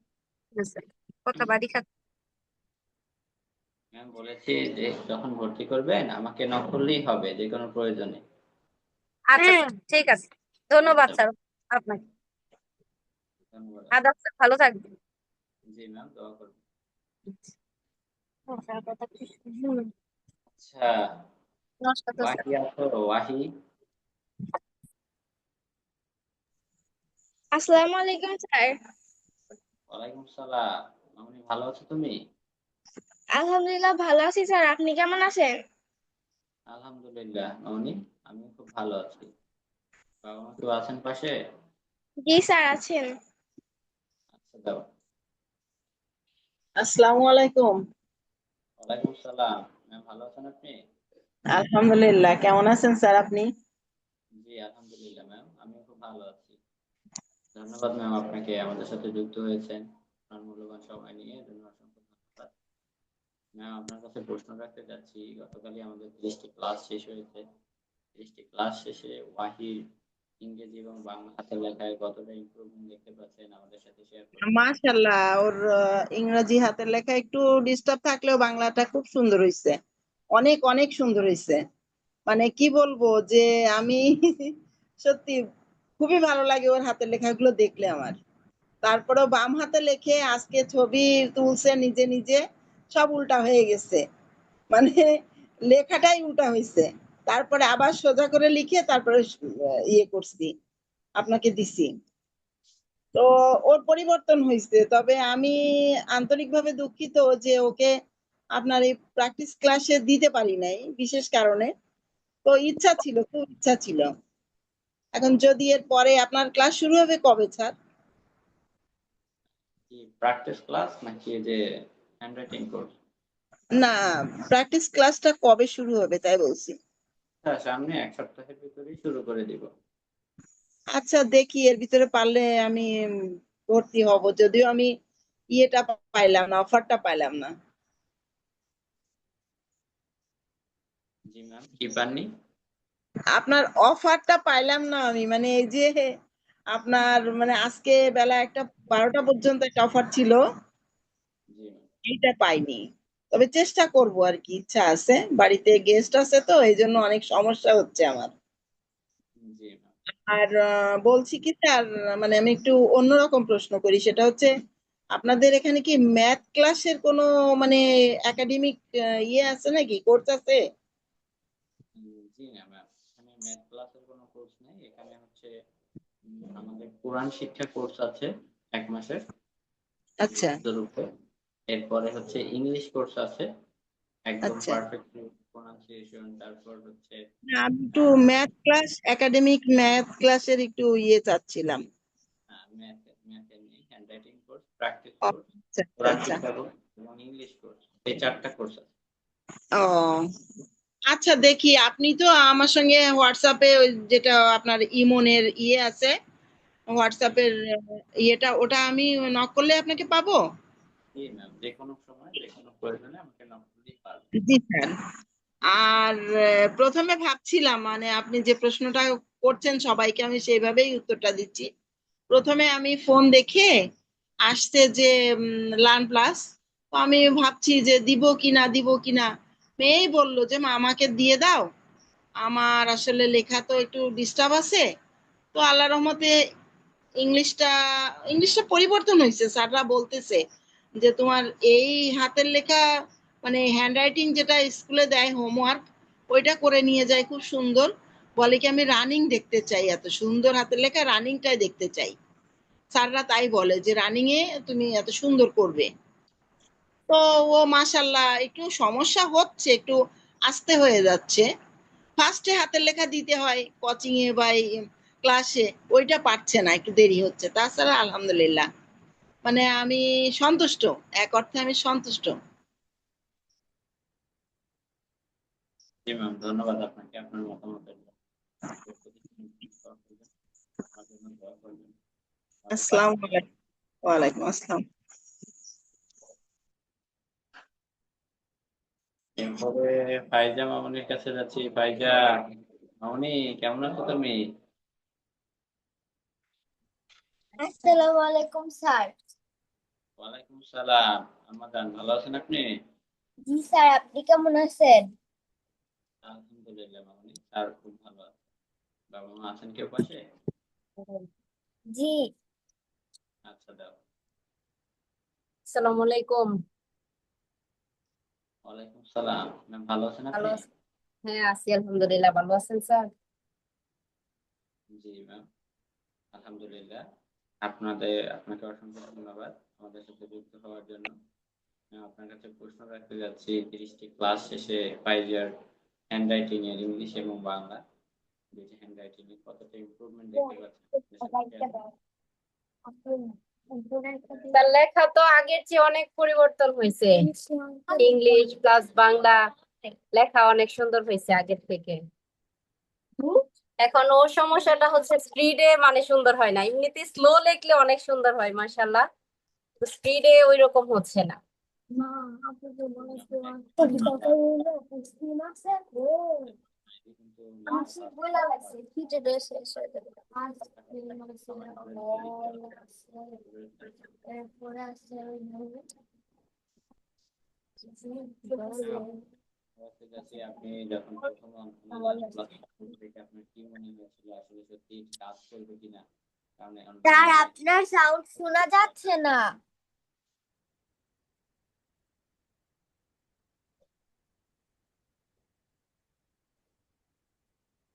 স্যার কথা বাড়ি খাচ্ছে। ম্যাম বলেছি যে যখন ভর্তি করবেন আমাকে নক করলেই হবে যে কোনো প্রয়োজনে। আচ্ছা স্যার, ঠিক আছে, ধন্যবাদ আচ্ছা, স্যার আপনাকে। ধন্যবাদ। আদাব স্যার, ভালো থাকবেন। জি ম্যাম, দোয়া করবেন। স্যার কথা আচ্ছা, নমস্কার তো স্যার। ওয়াহি আছো? ওয়াহি, আসসালামু আলাইকুম স্যার। ওয়ালাইকুম সালাম। মামনি ভালো আছো তুমি? আলহামদুলিল্লাহ ভালো আছি স্যার, আপনি কেমন আছেন? আলহামদুলিল্লাহ মামনি, আমি খুব ভালো আছি। বাবা মা কেউ আছেন পাশে? জি স্যার আছেন। আচ্ছা দাও। আসসালামু আলাইকুম। ওয়ালাইকুম সালাম। ম্যাম ভালো আছেন আপনি? আলহামদুলিল্লাহ, কেমন আছেন স্যার আপনি? জি আলহামদুলিল্লাহ ম্যাম, আমিও খুব ভালো আছি। ধন্যবাদ ম্যাম, আপনাকে আমাদের সাথে যুক্ত হয়েছেন, আপনার মূল্যবান সময় নিয়ে এর জন্য অসংখ্য ধন্যবাদ। ম্যাম আপনার কাছে প্রশ্ন রাখতে যাচ্ছি, গতকালই আমাদের 30টি ক্লাস শেষ হয়েছে। 30টি ক্লাস শেষে ওয়াহির ইংরেজি এবং বাংলা হাতের লেখায় কতটা ইমপ্রুভমেন্ট দেখতে পাচ্ছেন আমাদের সাথে শেয়ার করবেন? মাশাআল্লাহ, ওর ইংরেজি হাতের লেখা একটু ডিস্টার্ব থাকলেও বাংলাটা খুব সুন্দর হয়েছে, অনেক অনেক সুন্দর হয়েছে। মানে কি বলবো যে আমি সত্যি খুবই ভালো লাগে ওর হাতের লেখাগুলো দেখলে আমার। তারপরেও বাম হাতে লেখে আজকে ছবি তুলছে নিজে নিজে, সব উল্টা হয়ে গেছে, মানে লেখাটাই উল্টা হয়েছে। তারপরে আবার সোজা করে লিখে তারপরে ইয়ে করছি, আপনাকে দিছি। তো ওর পরিবর্তন হয়েছে, তবে আমি আন্তরিকভাবে দুঃখিত যে ওকে আপনার এই প্র্যাকটিস ক্লাসে দিতে পারি নাই বিশেষ কারণে। তো ইচ্ছা ছিল, খুব ইচ্ছা ছিল। এখন যদি এর পরে আপনার ক্লাস শুরু হবে কবে স্যার? কি প্র্যাকটিস ক্লাস নাকি এই যে হ্যান্ডরাইটিং কোর্স? না, প্র্যাকটিস ক্লাসটা কবে শুরু হবে তাই বলছি। হ্যাঁ, সামনে 1 সপ্তাহের ভিতরেই শুরু করে দিব। আচ্ছা দেখি, এর ভিতরে পারলে আমি ভর্তি হব, যদিও আমি ইয়েটা পাইলাম না, অফারটা পাইলাম না। জি ম্যাম, কি পাননি? আপনার অফারটা পাইলাম না আমি, মানে এই যে আপনার মানে আজকে বেলা 12টা পর্যন্ত একটা অফার ছিল, জি ম্যাম। এইটা পাইনি। তবে চেষ্টা করব আর কি, ইচ্ছা আছে, বাড়িতে গেস্ট আছে তো এই জন্য অনেক সমস্যা হচ্ছে আমার। জি ম্যাম। আর বলছি কি স্যার, মানে আমি একটু অন্যরকম প্রশ্ন করি, সেটা হচ্ছে আপনাদের এখানে কি ম্যাথ ক্লাসের কোনো মানে একাডেমিক ইয়ে আছে নাকি, কোর্স আছে? জি না ম্যাম, এখানে ম্যাথ ক্লাসের কোনো কোর্স নেই। এখানে হচ্ছে আমাদের কোরআন শিক্ষা কোর্স আছে 1 মাসের আচ্ছা মুখস্থের উপর। এরপরে হচ্ছে ইংলিশ কোর্স আছে একদম আচ্ছা, পারফেক্ট প্রোনাউন্সিয়েশন। তারপর হচ্ছে না, আমি একটু ম্যাথ ক্লাস, একাডেমিক ম্যাথ ক্লাসের একটু ইয়ে চাচ্ছিলাম। ম্যাথের নেই, হ্যান্ডরাইটিং কোর্স, প্র্যাকটিস ও, কোর্স, আচ্ছা আচ্ছা কোরআন আচ্ছা। শিক্ষা কোর্স এবং ইংলিশ কোর্স, এই 4টা কোর্স আছে। ও আচ্ছা, দেখি আপনি তো আমার সঙ্গে হোয়াটসঅ্যাপে ওই যেটা আপনার ইমনের ইয়ে আছে, হোয়াটসঅ্যাপের ইয়েটা, ওটা আমি নক করলে আপনাকে পাবো? জি ম্যাম, যে কোনো সময় যে কোনো প্রয়োজনে আমাকে নক করলেই পারবেন। জি স্যার। আর প্রথমে ভাবছিলাম, মানে আপনি যে প্রশ্নটা করছেন সবাইকে আমি সেইভাবেই উত্তরটা দিচ্ছি। প্রথমে আমি ফোন দেখে আসছে যে লার্ন প্লাস, তো আমি ভাবছি যে দিব কিনা দিব কিনা। মেয়েই বললো যে মা আমাকে দিয়ে দাও, আমার আসলে লেখা তো একটু ডিস্টার্ব আছে। তো আল্লাহ রহমতে ইংলিশটা ইংলিশটা পরিবর্তন হয়েছে, স্যাররা বলতেছে যে তোমার এই হাতের লেখা মানে হ্যান্ডরাইটিং যেটা স্কুলে দেয় হোমওয়ার্ক, ওইটা করে নিয়ে যায় খুব সুন্দর। বলে কি আমি রানিং দেখতে চাই, এত সুন্দর হাতের লেখা রানিংটাই দেখতে চাই। স্যাররা তাই বলে যে রানিং এ তুমি এত সুন্দর করবে। তো ও মাশাল্লাহ একটু সমস্যা হচ্ছে, একটু আস্তে হয়ে যাচ্ছে। ফার্স্টে হাতের লেখা দিতে হয় কোচিং এ বা ক্লাসে, ওইটা পারছে না, একটু দেরি হচ্ছে। তাছাড়া আলহামদুলিল্লাহ মানে আমি সন্তুষ্ট, এক অর্থে আমি সন্তুষ্ট। জি ম্যাম, ধন্যবাদ আপনাকে আপনার মতামতের জন্য। আমার জন্য দোয়া করবেন। আসসালামু আলাইকুম। ওয়ালাইকুম আসসালাম। এরপরে ফাইজা মামুনির কাছে যাচ্ছি। ফাইজা মামুনি, কেমন আছো তুমি? আসসালামু আলাইকুম স্যার। ওয়ালাইকুম সালাম। আমাদান, ভালো আছেন আপনি? জি স্যার, আপনি কেমন আছেন? আলহামদুলিল্লাহ মামুনি, স্যার খুব ভালো আছে। বাবা মা আছেন কেউ পাশে? জি। আচ্ছা, দাও। আসসালামু আলাইকুম। ওয়ালাইকুম সালাম। ম্যাম, ভালো আছেন ভালো আপনি? আছেন? হ্যাঁ, আছি আলহামদুলিল্লাহ। ভালো আছেন স্যার? জি ম্যাম, আলহামদুলিল্লাহ। আপনাকে অসংখ্য ধন্যবাদ আমাদের সাথে যুক্ত হওয়ার জন্য। আপনার কাছে প্রশ্ন রাখতে যাচ্ছি, 30টি ক্লাস শেষে ফাইজার হ্যান্ড রাইটিং এর ইংলিশ এবং বাংলা দুইটা হ্যান্ড রাইটিং এ কতটা ইমপ্রুভমেন্ট দেখতে পাচ্ছেন? তার লেখা তো আগের চেয়ে অনেক পরিবর্তন হয়েছে। ইংলিশ প্লাস বাংলা লেখা অনেক সুন্দর হয়েছে আগের থেকে। এখন ওর সমস্যাটা হচ্ছে স্পিডে মানে সুন্দর হয় না, এমনিতে স্লো লিখলে অনেক সুন্দর হয় মাশাআল্লাহ, স্পিডে ওই রকম হচ্ছে না। আপনি যখন প্রথম অনলাইন ক্লাস থেকে আপনার কি মনে হয়েছিল, আসলে সত্যি কাজ করবে কিনা? কারণ স্যার, আপনার সাউন্ড শোনা যাচ্ছে না।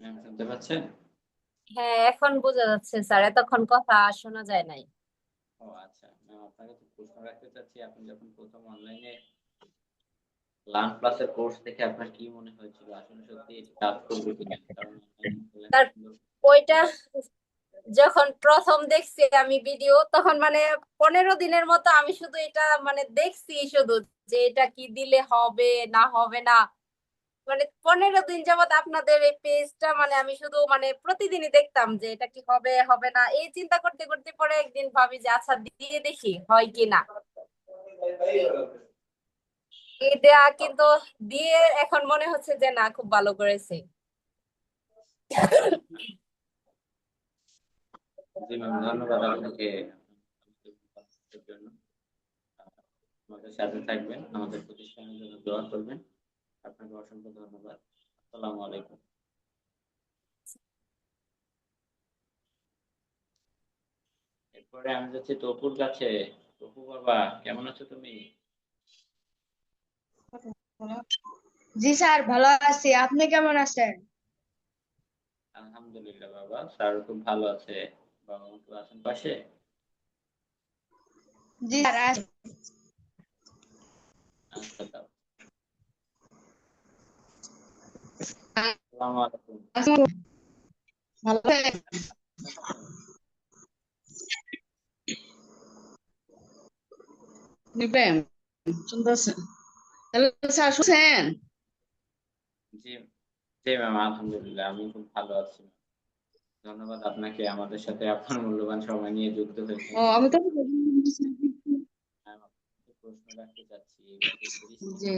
ম্যাম, শুনতে পাচ্ছেন? হ্যাঁ, এখন বোঝা যাচ্ছে স্যার, এতক্ষণ কথা শোনা যায় নাই। ও আচ্ছা ম্যাম, আপনাকে তো প্রশ্ন রাখতে চাচ্ছি, আপনি যখন প্রথম অনলাইনে লার্ন প্লাসের কোর্স থেকে আপনার কি মনে হয়েছিল, আসলে সত্যি এটা কাজ করবে কিনা? কারণ তার ওইটা যখন প্রথম দেখছি আমি ভিডিও, তখন মানে 15 দিনের মতো আমি শুধু এটা মানে দেখছি, শুধু যে এটা কি দিলে হবে না হবে না, মানে 15 দিন যাবত আপনাদের এই পেজটা মানে আমি শুধু মানে প্রতিদিনই দেখতাম যে এটা কি হবে হবে না, এই চিন্তা করতে করতে পরে একদিন ভাবি যে আচ্ছা দিয়ে দেখি হয় কি না। এই দেয়া কিন্তু দিয়ে এখন মনে হচ্ছে যে না, খুব ভালো করেছে। জি ম্যাম, ধন্যবাদ আপনাকে জন্য। আমাদের সাথে থাকবেন, আমাদের প্রতিষ্ঠানের জন্য দোয়া করবেন। আপনাকে অসংখ্য ধন্যবাদ। আসসালামু আলাইকুম। এরপরে আমি যাচ্ছি তপুর কাছে। তপু বাবা, কেমন আছো তুমি? জি স্যার, ভালো আছি। আপনি কেমন আছেন? আলহামদুলিল্লাহ বাবা, স্যার খুব ভালো আছে। বাবা মা তো আছেন পাশে? জি স্যার, আছি। আচ্ছা, দাও। আসসালামু আলাইকুম। ভালো আছেন? নিবেন শুনতেছেন? হ্যালো স্যার, শুনছেন? জি জি ম্যাম, আলহামদুলিল্লাহ আমি খুব ভালো আছি। ধন্যবাদ আপনাকে আমাদের সাথে আপনার মূল্যবান সময় নিয়ে যুক্ত হয়েছেন। ও, আমি তো প্রশ্ন রাখতে চাচ্ছি, জি,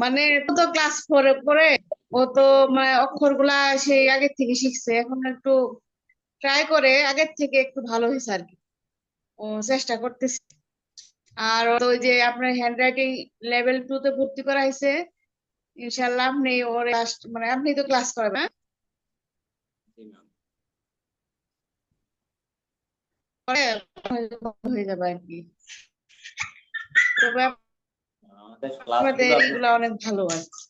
মানে ও তো ক্লাস 4-এ পড়ে, ও তো মানে অক্ষরগুলা সেই আগের থেকে শিখছে, এখন একটু ট্রাই করে আগের থেকে একটু ভালো হয়েছে আর কি, ও চেষ্টা করতেছে। আর ওই যে আপনার হ্যান্ড রাইটিং লেভেল 2-তে ভর্তি করা হয়েছে, ইনশাল্লাহ আপনি ওর মানে আপনি তো ক্লাস করাবেন, হ্যাঁ? জি ম্যাম। পরে হয়ে যাবে আর কি। তবে আমাদের আমাদের ক্লাসগুলো এগুলা অনেক ভালো আর কি।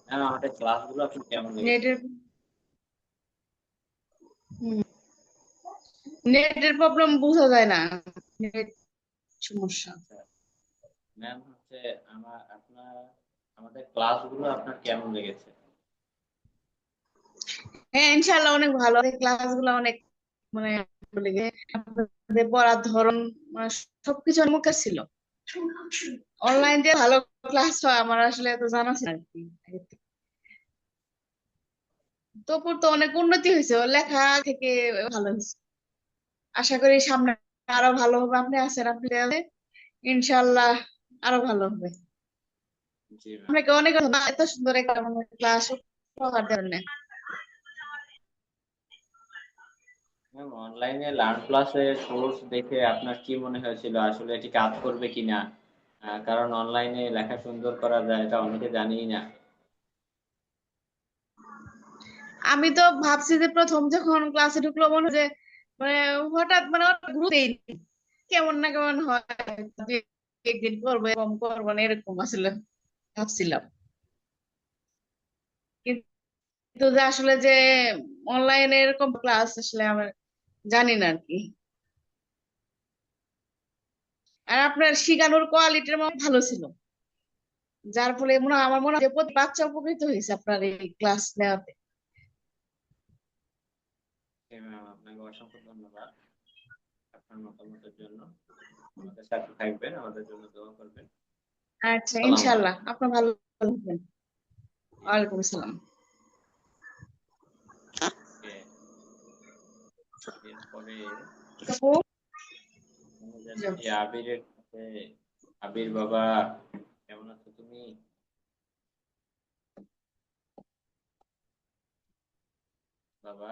ম্যাম, আমাদের ক্লাসগুলো আপনি কেমন লেগেছে? নেটের নেটের প্রবলেম বোঝা যায় না, নেট সমস্যা। ম্যাম হচ্ছে আমাদের ক্লাসগুলো আপনার কেমন লেগেছে? হ্যাঁ, ইনশাল্লাহ অনেক ভালো, ক্লাসগুলো অনেক মানে বলে গিয়ে আপনাদের পড়ার ধরন মানে সবকিছু আমার মুখে ছিল। অনলাইন যে ভালো ক্লাস হয় আমার আসলে এত জানা ছিল না আর কি আগে থেকে। তবুর তো অনেক উন্নতি হয়েছে, ওর লেখা থেকে ভালো হয়েছে। আশা করি সামনে আরো ভালো হবে। আপনি আছেন, আপনি ইনশাল্লাহ আরো ভালো হবে। জি ম্যাম। আপনাকে অনেক ধন্যবাদ এত সুন্দর একটা ক্লাস উপহার দেওয়ার জন্য। ম্যাম, অনলাইনে লার্ন প্লাসের কোর্স দেখে আপনার কি মনে হয়েছিল আসলে এটি কাজ করবে কিনা? কারণ অনলাইনে লেখা সুন্দর করা যায় এটা অনেকে জানিই না। আমি তো ভাবছি যে প্রথম যখন ক্লাসে ঢুকলো মনে হয় যে মানে হঠাৎ মানে গুরুত্ব দেইনি, কেমন না কেমন হয়, দুই একদিন করবো এরকম করবো না এরকম আসলে ভাবছিলাম। কিন্তু যে আসলে যে অনলাইনে এরকম ক্লাস আসলে আমার জানি না আর কি। আর আপনার শিখানোর কোয়ালিটির ভালো ছিল, যার ফলে মনে হয় আমার মনে হয় যে প্রতি বাচ্চা উপকৃত হয়েছে আপনার এই ক্লাস নেওয়াতে। ম্যাম, আপনাকে অসংখ্য ধন্যবাদ আপনার মতামতের জন্য। আমাদের সাথে থাকবেন, আমাদের জন্য দোয়া করবেন। আচ্ছা, আসসালামু ইনশাল্লাহ আলাইকুম। আপনার ভালো থাকবেন। ওয়ালাইকুম আসসালাম। এরপরে আপু, আমি যাচ্ছি আবিরের কাছে। আবির বাবা, কেমন আছো তুমি? বাবা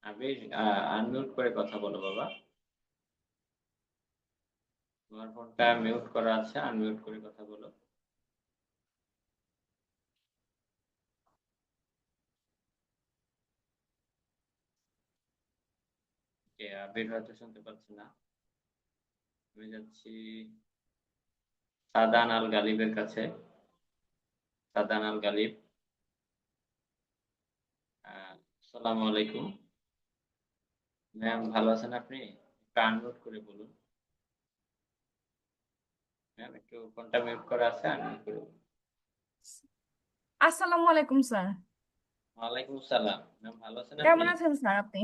আবির, আনমিউট করে কথা বলো বাবা। তোমার ফোনটা মিউট করা আছে, আনমিউট করে কথা বলো। আবির হয়তো শুনতে পাচ্ছি না। আমি যাচ্ছি সাদান আল গালিবের কাছে। সাদান আল গালিব, আসসালামু আলাইকুম। ম্যাম, ভালো আছেন আপনি? একটু আনমিউট করে বলুন। ম্যাম, একটু ফোনটা মিউট করা আছে, আনমিউট করে বলুন। আসসালামু আলাইকুম স্যার। ওয়ালাইকুম আসসালাম। ম্যাম, ভালো আছেন আপনি? কেমন আছেন স্যার আপনি?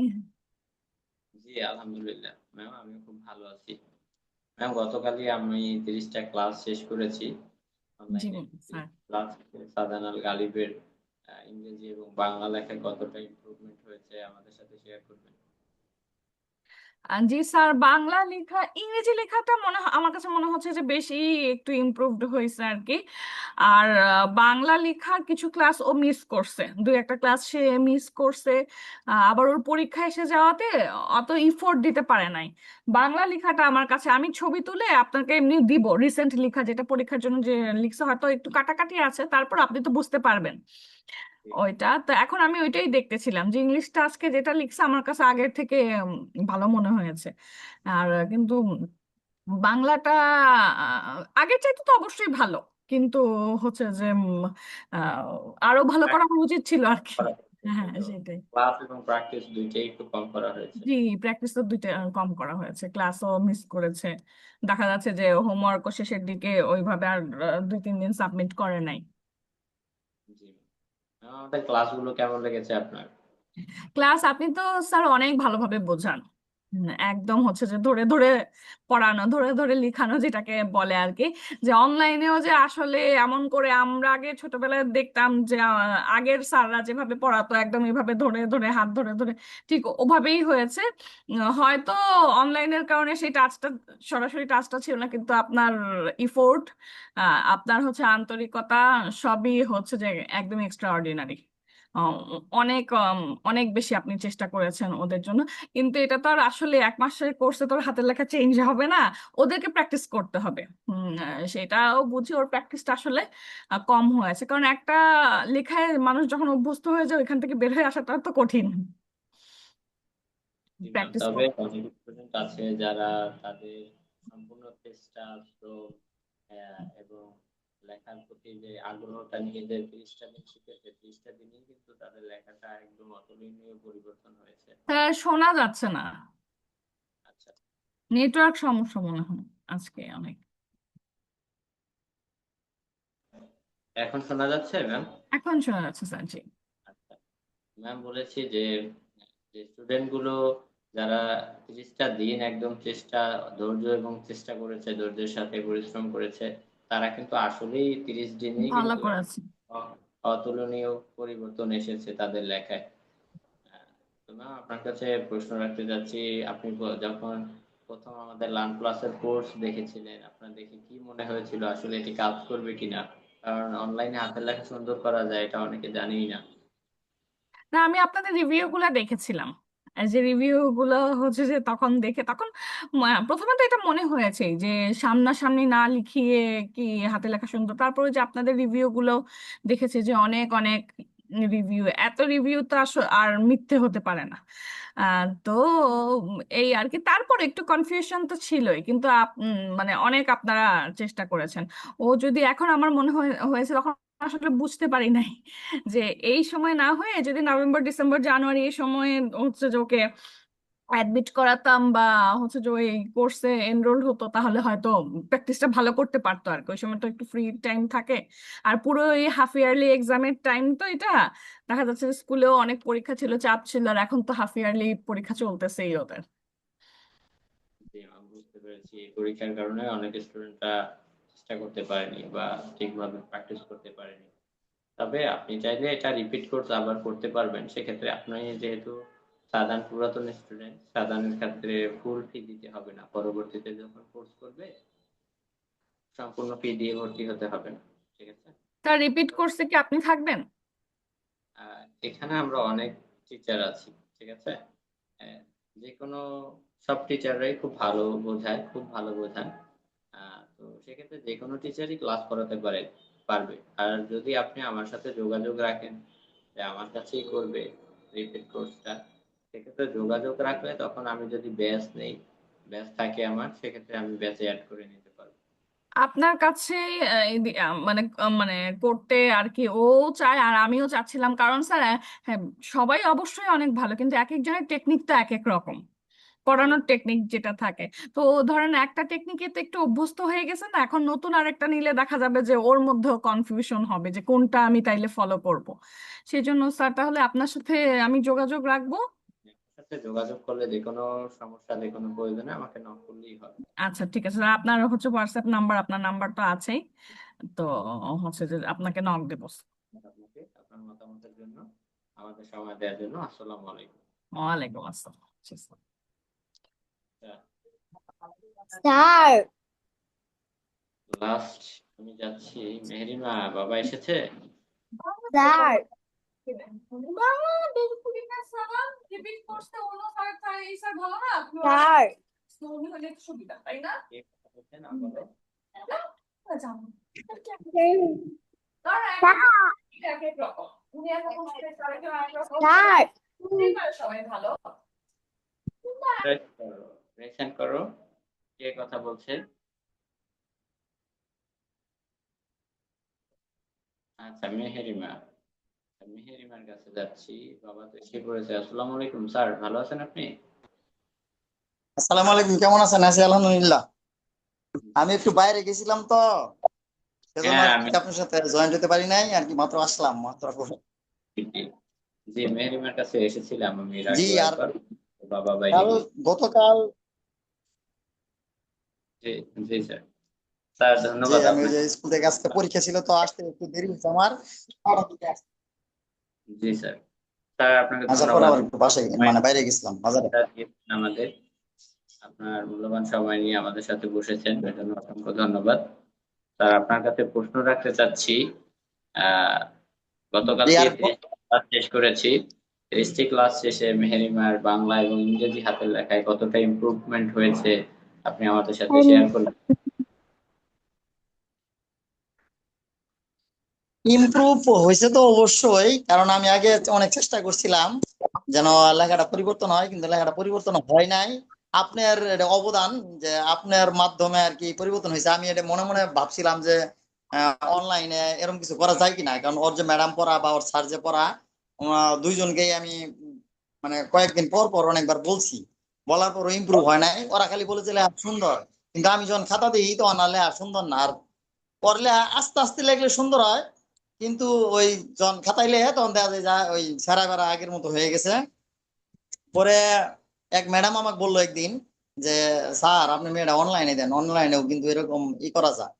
জি আলহামদুলিল্লাহ। ম্যাম, আমি খুব ভালো আছি। ম্যাম, গতকালই আমি 30টা ক্লাস শেষ করেছি জি অনলাইনে। স্যার। ক্লাস সাদান আল গালিবের ইংরেজি এবং বাংলা লেখায় কতটা ইমপ্রুভমেন্ট হয়েছে আমাদের সাথে শেয়ার করবেন? জি স্যার, বাংলা লেখা ইংরেজি লেখাটা আমার কাছে মনে হচ্ছে যে বেশি একটু ইমপ্রুভড হয়েছে আর কি। আর বাংলা লেখার কিছু ক্লাস ও মিস করছে, দুই একটা ক্লাস সে মিস করছে। আবার ওর পরীক্ষা এসে যাওয়াতে অত ইফোর্ট দিতে পারে নাই। বাংলা লেখাটা আমার কাছে, আমি ছবি তুলে আপনাকে এমনি দিব, রিসেন্ট লেখা যেটা পরীক্ষার জন্য যে লিখছে হয়তো একটু কাটাকাটি আছে, তারপর আপনি তো বুঝতে পারবেন ওইটা। তো এখন আমি ওইটাই দেখতেছিলাম যে ইংলিশটা আজকে যেটা লিখছে আমার কাছে আগের থেকে ভালো মনে হয়েছে। আর কিন্তু বাংলাটা আগের চাইতে তো অবশ্যই ভালো, কিন্তু হচ্ছে যে আরো ভালো করা উচিত ছিল আর কি। হ্যাঁ সেটাই। ক্লাস এবং প্র্যাকটিস দুইটাই একটু কম করা হয়েছে। জি, প্র্যাকটিস তো দুইটা কম করা হয়েছে, ক্লাসও মিস করেছে। দেখা যাচ্ছে যে হোমওয়ার্কও শেষের দিকে ওইভাবে আর 2-3 দিন সাবমিট করে নাই। জি। আমাদের ক্লাসগুলো কেমন লেগেছে আপনার? ক্লাস আপনি তো স্যার অনেক ভালোভাবে বোঝান। একদম হচ্ছে যে ধরে ধরে পড়ানো, ধরে ধরে লিখানো যেটাকে বলে আর কি। যে অনলাইনেও যে আসলে এমন করে আমরা আগে ছোটবেলায় দেখতাম যে আগের স্যাররা যেভাবে পড়াতো একদম এভাবে ধরে ধরে হাত ধরে ধরে ঠিক ওভাবেই হয়েছে। হয়তো অনলাইনের কারণে সেই টাচটা, সরাসরি টাচটা ছিল না, কিন্তু আপনার ইফোর্ট, আপনার হচ্ছে আন্তরিকতা, সবই হচ্ছে যে একদম এক্সট্রা অর্ডিনারি। অনেক অনেক বেশি আপনি চেষ্টা করেছেন ওদের জন্য। কিন্তু এটা তো আর আসলে 1 মাসের কোর্সে তোর হাতের লেখা চেঞ্জ হবে না, ওদেরকে প্র্যাকটিস করতে হবে। সেটাও বুঝি ওর প্র্যাকটিসটা আসলে কম হয়েছে, কারণ একটা লেখায় মানুষ যখন অভ্যস্ত হয়ে যায় ওইখান থেকে বের হয়ে আসাটা তো কঠিন। প্র্যাকটিস তবে অনেক স্টুডেন্ট আছে যারা তাদের সম্পূর্ণ চেষ্টা, শ্রম এবং লেখার প্রতি যে আগ্রহটা নিজেদের 30টা দিন শিখেছে, 30টা দিনই কিন্তু তাদের লেখাটা একদম অতুলনীয় পরিবর্তন হয়েছে। শোনা যাচ্ছে না, আচ্ছা, নেটওয়ার্ক সমস্যা মনে হয় আজকে অনেক। এখন শোনা যাচ্ছে ম্যাম? এখন শোনা যাচ্ছে স্যার। জি। আচ্ছা, ম্যাম বলেছি যে স্টুডেন্ট গুলো যারা 30টা দিন একদম ধৈর্য এবং চেষ্টা করেছে, ধৈর্যের সাথে পরিশ্রম করেছে, তারা কিন্তু আসলেই 30 দিনেই ভালো কিন্তু করেছে। অতুলনীয় পরিবর্তন এসেছে তাদের লেখায়। তো ম্যাম আপনার কাছে প্রশ্ন রাখতে চাচ্ছি, আপনি যখন প্রথম আমাদের লার্ন প্লাসের কোর্স দেখেছিলেন, আপনার দেখে কি মনে হয়েছিল আসলে এটি কাজ করবে কিনা? কারণ অনলাইনে হাতের লেখা সুন্দর করা যায় এটা অনেকে জানেই না। না, আমি আপনাদের রিভিউ গুলা দেখেছিলাম। এই যে রিভিউ গুলো হচ্ছে যে তখন দেখে তখন প্রথমত এটা মনে হয়েছে যে সামনাসামনি না লিখিয়ে কি হাতে লেখা সুন্দর। তারপরে যে আপনাদের রিভিউ গুলো দেখেছে যে অনেক অনেক রিভিউ, এত রিভিউ তো আসলে আর মিথ্যে হতে পারে না। তো এই আর কি, তারপর একটু কনফিউশন তো ছিলই, কিন্তু মানে অনেক আপনারা চেষ্টা করেছেন। ও যদি এখন আমার মনে হয়েছে তখন আসলে বুঝতে পারি নাই যে এই সময় না হয়ে যদি নভেম্বর ডিসেম্বর জানুয়ারি এই সময় হচ্ছে যে ওকে অ্যাডমিট করাতাম বা হচ্ছে যে ওই কোর্সে এনরোল হতো, তাহলে হয়তো প্র্যাকটিসটা ভালো করতে পারতো আর কি। ওই সময় তো একটু ফ্রি টাইম থাকে, আর পুরো এই হাফ ইয়ারলি এক্সামের টাইম তো এটা, দেখা যাচ্ছে স্কুলেও অনেক পরীক্ষা ছিল, চাপ ছিল, আর এখন তো হাফ ইয়ারলি পরীক্ষা চলতেছেই ওদের। জি ম্যাম, বুঝতে পেরেছি। এই পরীক্ষার কারণে অনেক স্টুডেন্টরা চেষ্টা করতে পারেনি বা ঠিকভাবে প্র্যাকটিস করতে পারেনি। তবে আপনি চাইলে এটা রিপিট কোর্স আবার করতে পারবেন। সেক্ষেত্রে আপনি যেহেতু সাধারণ পুরাতন স্টুডেন্ট, সাধারণের ক্ষেত্রে ফুল ফি দিতে হবে না। পরবর্তীতে যখন কোর্স করবে সম্পূর্ণ ফি দিয়ে ভর্তি হতে হবে না। ঠিক আছে? তার রিপিট কোর্সে কি আপনি থাকবেন? এখানে আমরা অনেক টিচার আছি। ঠিক আছে? যে কোনো সব টিচাররাই খুব ভালো বোঝায়, খুব ভালো বোঝান। তো সেক্ষেত্রে যে কোনো টিচারই ক্লাস করাতে পারবে। আর যদি আপনি আমার সাথে যোগাযোগ রাখেন যে আমার কাছেই করবে রিপিট কোর্সটা, সেক্ষেত্রে যোগাযোগ রাখলে তখন আমি যদি ব্যাচ থাকে আমার, সেক্ষেত্রে আমি ব্যাচে অ্যাড করে নিতে পারবো। আপনার কাছে মানে মানে করতে আর কি ও চায় আর আমিও চাচ্ছিলাম, কারণ স্যার হ্যাঁ, সবাই অবশ্যই অনেক ভালো, কিন্তু এক একজনের টেকনিক তো এক এক রকম, পড়ানোর টেকনিক যেটা থাকে। তো ও ধরেন একটা টেকনিকে তো একটু অভ্যস্ত হয়ে গেছে, না এখন নতুন আরেকটা নিলে দেখা যাবে যে ওর মধ্যেও কনফিউশন হবে যে কোনটা আমি তাইলে ফলো করব। সেই জন্য স্যার তাহলে আপনার সাথে আমি যোগাযোগ রাখবো। আপনার সাথে যোগাযোগ করলে যে কোনো সমস্যা, যে কোনো প্রয়োজনে আমাকে নক করলেই হবে। আচ্ছা ঠিক আছে, আপনার হচ্ছে হোয়াটসঅ্যাপ নাম্বার, আপনার নাম্বার তো আছেই, তো হচ্ছে যে আপনাকে নক দেবো। আপনাকে আপনার মতামতের জন্য, আমাদের সময় দেওয়ার জন্য আসসালামু আলাইকুম। ওয়ালাইকুম আসসালাম। স্যার লাস্ট আমি যাচ্ছি। মেহেরিমা বাবা এসেছে? স্যার স্যার কে কথা বলছেন বলো? প্রেজেন্ট করো। কে কথা বলছে? আচ্ছা, মেহেরিমার কাছে যাচ্ছি। বাবা তো এসে পড়েছে। আসসালামু আলাইকুম স্যার, ভালো আছেন আপনি? আসসালামু আলাইকুম, কেমন আছেন? আছি আলহামদুলিল্লাহ। আমি একটু বাইরে গেছিলাম তো, সেজন্য হ্যাঁ, আর কি আপনার সাথে জয়েন্ট হতে পারি নাই আর কি, মাত্র আসলাম মাত্র। জি, মেহেরিমার কাছে এসেছিলাম আমি এর জি, আগেও আর একবার। বাবা বাইরে গিয়ে। গতকাল জি জি স্যার। স্যার যে ধন্যবাদ আমি ওই যে আপনাকে। স্কুল থেকে আজকে পরীক্ষা ছিল তো আসতে একটু দেরি হয়েছে আমার। জি স্যার। স্যার আপনাকে আসার পর ধন্যবাদ আবার একটু বাসায় মানে বাইরে গেছিলাম বাজারে। আমাদের আপনার মূল্যবান সময় নিয়ে আমাদের সাথে বসেছেন, এর জন্য অসংখ্য ধন্যবাদ। স্যার আপনার কাছে প্রশ্ন রাখতে চাচ্ছি। গতকাল ক্লাস শেষ করেছি। 30টি ক্লাস শেষে মেহেরিমার বাংলা এবং ইংরেজি হাতের লেখায় কতটা ইমপ্রুভমেন্ট হয়েছে আপনি আমাদের সাথে শেয়ার করলেন। ইমপ্রুভ হয়েছে তো অবশ্যই, কারণ আমি আগে অনেক চেষ্টা করছিলাম যেন লেখাটা পরিবর্তন হয়, কিন্তু লেখাটা পরিবর্তন হয় নাই। আপনার এটা অবদান যে আপনার মাধ্যমে আর কি পরিবর্তন হয়েছে। আমি এটা মনে মনে ভাবছিলাম যে অনলাইনে এরকম কিছু করা যায় কিনা, কারণ ওর যে ম্যাডাম পড়া বা ওর স্যার যে পড়া, দুইজনকেই আমি মানে কয়েকদিন পর পর অনেকবার বলছি, বলার পরও ইমপ্রুভ হয় নাই। ওরা খালি বলেছে লেখা সুন্দর, কিন্তু আমি যখন খাতা দিই তো না, লেখা সুন্দর না। আর পড়লে আস্তে আস্তে লেখলে সুন্দর হয়, কিন্তু ওই যখন খাতাইলে তখন দেখা যায় যা ওই সারা বেড়া আগের মতো হয়ে গেছে। পরে এক ম্যাডাম আমাকে বললো একদিন যে স্যার আপনি মেয়েটা অনলাইনে দেন, অনলাইনেও কিন্তু এরকম করা যায়।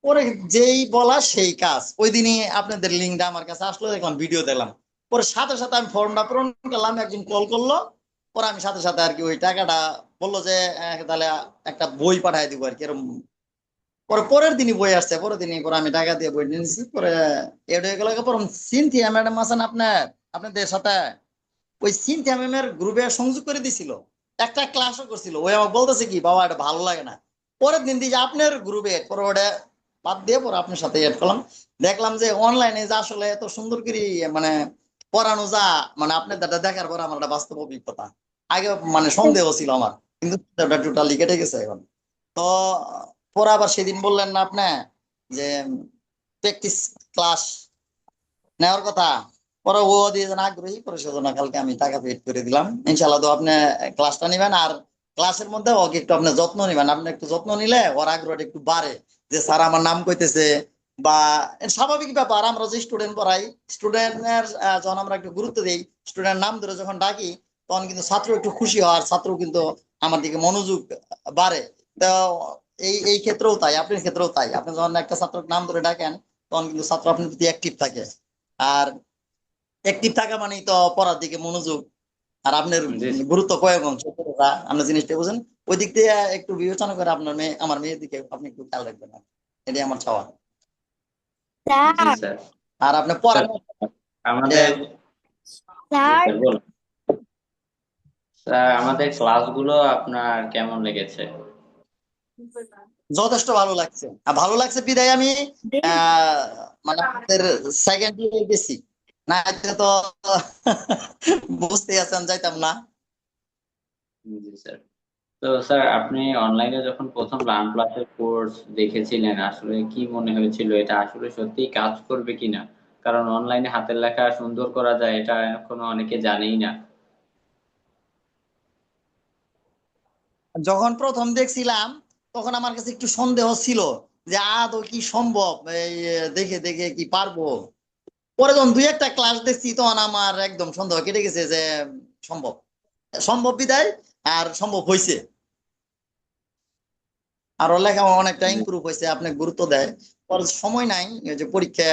পরে যেই বলা সেই কাজ, ওই দিনই আপনাদের লিঙ্কটা আমার কাছে আসলো, দেখলাম ভিডিও দেখলাম। পরে সাথে সাথে আমি ফর্মটা পূরণ করলাম, একজন কল করলো, পরে আমি সাথে সাথে আর কি ওই টাকাটা বললো যে তাহলে একটা বই পাঠাই দিব আর কি এরকম। পরে পরের দিনই বই আসছে, পরের দিনই পরে আমি টাকা দিয়ে বই নিয়েছি। পরে এটা হয়ে গেল। পরে সিনথিয়া ম্যাডাম আছেন আপনাদের সাথে, ওই সিনথিয়া ম্যামের গ্রুপে সংযোগ করে দিছিল, একটা ক্লাসও করছিল। ওই আমাকে বলতেছে কি বাবা এটা ভালো লাগে না, পরের দিন দিয়ে আপনার গ্রুপে পরে ওটা বাদ দিয়ে পরে আপনার সাথে এড করলাম। দেখলাম যে অনলাইনে যে আসলে এত সুন্দর করে মানে পড়ানো যা, মানে আপনার দাদা দেখার পর আমার একটা বাস্তব অভিজ্ঞতা। আগে মানে সন্দেহ ছিল আমার, কিন্তু ওটা টোটালি কেটে গেছে এখন। তো পরে আবার সেদিন বললেন না আপনি যে প্র্যাকটিস ক্লাস নেওয়ার কথা, পরে ও দিয়েছেন আগ্রহী, পরে সেজন্য কালকে আমি টাকা পেড করে দিলাম। ইনশাল্লাহ তো আপনি ক্লাসটা নিবেন, আর ক্লাসের মধ্যে ওকে একটু আপনি যত্ন নিবেন। আপনি একটু যত্ন নিলে ওর আগ্রহটা একটু বাড়ে, যে স্যার আমার নাম কইতেছে, বা স্বাভাবিক ব্যাপার। আমরা যে স্টুডেন্ট পড়াই, স্টুডেন্টের যখন আমরা একটু গুরুত্ব দিই, স্টুডেন্ট নাম ধরে যখন ডাকি, তখন কিন্তু ছাত্র একটু খুশি হয়, আর ছাত্র কিন্তু আমার দিকে মনোযোগ বাড়ে। তো এই ক্ষেত্রেও তাই, আপনার ক্ষেত্রেও তাই। আপনি যখন একটা ছাত্রের নাম ধরে ডাকেন, তখন কিন্তু ছাত্র আপনার প্রতি অ্যাক্টিভ থাকে। আর অ্যাক্টিভ থাকা মানেই তো পড়ার দিকে মনোযোগ, আর আপনার গুরুত্ব কয়েক অংশ আপনার জিনিসটা বুঝেন। ওই দিক দিয়ে একটু বিবেচনা করে আপনার মেয়ে, আমার মেয়ের দিকে আপনি একটু খেয়াল রাখবেন, এটাই আমার চাওয়া। জি স্যার। আর আপনি পড়া আমাদের স্যার আমাদের ক্লাসগুলো আপনার কেমন লেগেছে? যথেষ্ট ভালো লাগছে। আর ভালো লাগছে বিদায় আমি মানে আপনাদের সেকেন্ড ইয়ারে গেছি, না এতে তো বুঝতে আছেন যাইতাম না। জি স্যার। তো স্যার আপনি অনলাইনে যখন প্রথম লার্ন প্লাসের কোর্স দেখেছিলেন, আসলে কি মনে হয়েছিল, এটা আসলে সত্যি কাজ করবে কিনা? কারণ অনলাইনে হাতের লেখা সুন্দর করা যায়, এটা এখনো অনেকে জানেই না। যখন প্রথম দেখছিলাম তখন আমার কাছে একটু সন্দেহ ছিল যে আদৌ কি সম্ভব, এই দেখে দেখে কি পারবো। পরে যখন দুই একটা ক্লাস দেখছি তখন আমার একদম সন্দেহ কেটে গেছে যে সম্ভব, সম্ভব বিদায় আর সম্ভব হয়েছে। আর ওর লেখা অনেকটা ইমপ্রুভ হয়েছে, আপনাকে গুরুত্ব দেয়। পরে সময় নাই, এই যে পরীক্ষা,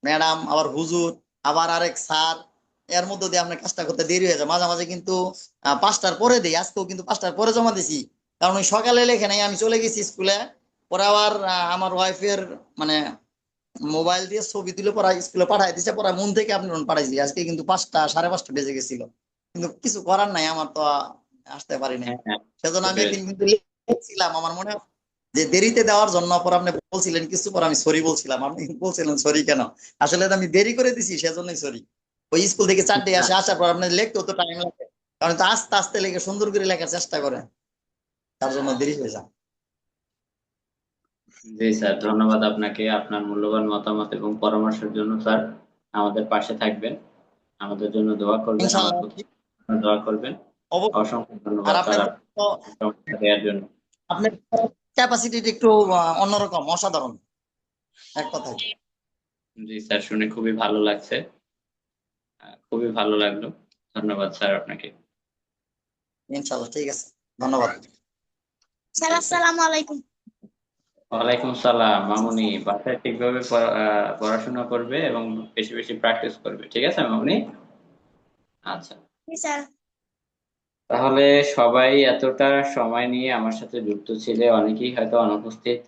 ম্যাডাম, আবার হুজুর, আবার আরেক স্যার, এর মধ্যে দিয়ে আপনার কাজটা করতে দেরি হয়ে যায়। মাঝে মাঝে কিন্তু 5টার পরে দিই, আজকেও কিন্তু 5টার পরে জমা দিছি, কারণ ওই সকালে লেখে নাই, আমি চলে গেছি স্কুলে। পরে আবার আমার ওয়াইফের মানে মোবাইল দিয়ে ছবি তুলে পড়া স্কুলে পাঠাই দিছে, পরে মন থেকে আপনি পাঠাইছি। আজকে কিন্তু 5টা, 5:30 বেজে গেছিল, কিন্তু কিছু করার নাই, আমার তো আসতে পারি না। সেজন্য আমি একদিন কিন্তু লিখছিলাম, আমার মনে হয় যে দেরিতে দেওয়ার জন্য। পর আপনি বলছিলেন কিছু, পর আমি সরি বলছিলাম, আপনি বলছিলেন সরি কেন, আসলে আমি দেরি করে দিছি সেজন্যই সরি। ওই স্কুল থেকে 4টায় আসে, আসার পর আপনার লিখতেও তো টাইম লাগে, কারণ তো আস্তে আস্তে লিখে সুন্দর করে লেখার চেষ্টা করেন, তার জন্য দেরি হয়ে যায়। জি স্যার, ধন্যবাদ আপনাকে আপনার মূল্যবান মতামত এবং পরামর্শের জন্য। স্যার আমাদের পাশে থাকবেন, আমাদের জন্য দোয়া করবেন, আমার প্রতি দোয়া করবেন। অসংখ্য ধন্যবাদ স্যার দেওয়ার জন্য। আপনার ক্যাপাসিটি একটু অন্যরকম, অসাধারণ এক কথায়। জি স্যার, শুনে খুবই ভালো লাগছে, খুবই ভালো লাগলো। ধন্যবাদ স্যার আপনাকে। ইনশাআল্লাহ, ঠিক আছে, ধন্যবাদ স্যার। আসসালামু আলাইকুম। ওয়ালাইকুম সালাম। মামুনি, বাসায় ঠিকভাবে পড়াশোনা করবে এবং বেশি বেশি প্র্যাকটিস করবে, ঠিক আছে মামুনি? আচ্ছা, স্যার। তাহলে সবাই এতটা সময় নিয়ে আমার সাথে যুক্ত ছিলে, অনেকেই হয়তো অনুপস্থিত,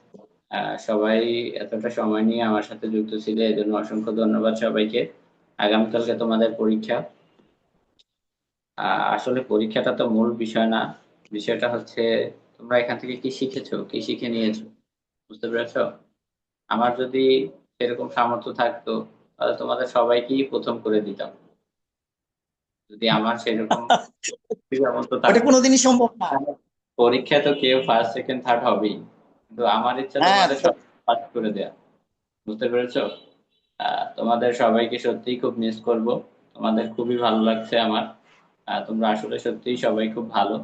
সবাই এতটা সময় নিয়ে আমার সাথে যুক্ত ছিলে, এজন্য অসংখ্য ধন্যবাদ সবাইকে। আগামীকালকে তোমাদের পরীক্ষা। আসলে পরীক্ষাটা তো মূল বিষয় না, বিষয়টা হচ্ছে তোমরা এখান থেকে কি শিখেছো, কি শিখে নিয়েছো, বুঝতে পেরেছো? আমার যদি সেরকম সামর্থ্য থাকতো তাহলে তোমাদের সবাইকেই প্রথম করে দিতাম। যদি আমার সেরকম সামর্থ্য থাকতো, কোনোদিনই সম্ভব না। পরীক্ষা তো কেউ ফার্স্ট সেকেন্ড থার্ড হবেই, কিন্তু আমার ইচ্ছা তোমাদের সব পাস করে দেয়া, বুঝতে পেরেছো? তোমাদের সবাইকে সত্যিই খুব মিস করব, তোমাদের খুবই ভালো লাগছে আমার। তোমরা আসলে সত্যিই সবাই খুব ভালো।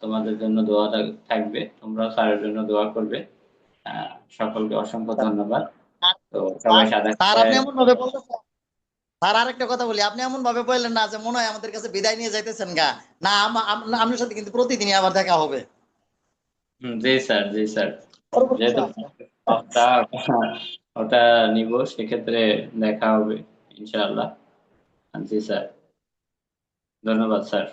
তোমাদের জন্য দোয়া থাকবে, তোমরাও স্যারের জন্য দোয়া করবে। সকলকে অসংখ্য ধন্যবাদ। তো সবাই সাদা স্যার খাতায় আপনি এমন ভাবে বলতেছেন, স্যার আরেকটা কথা বলি, আপনি এমন ভাবে বললেন না যে মনে হয় আমাদের কাছে বিদায় নিয়ে যাইতেছেন গা। না, আপনার সাথে কিন্তু প্রতিদিনই আবার দেখা হবে। জি স্যার, জি স্যার, যেহেতু ওটা ওটা নিব, সেক্ষেত্রে দেখা হবে ইনশাআল্লাহ। জি স্যার, ধন্যবাদ স্যার।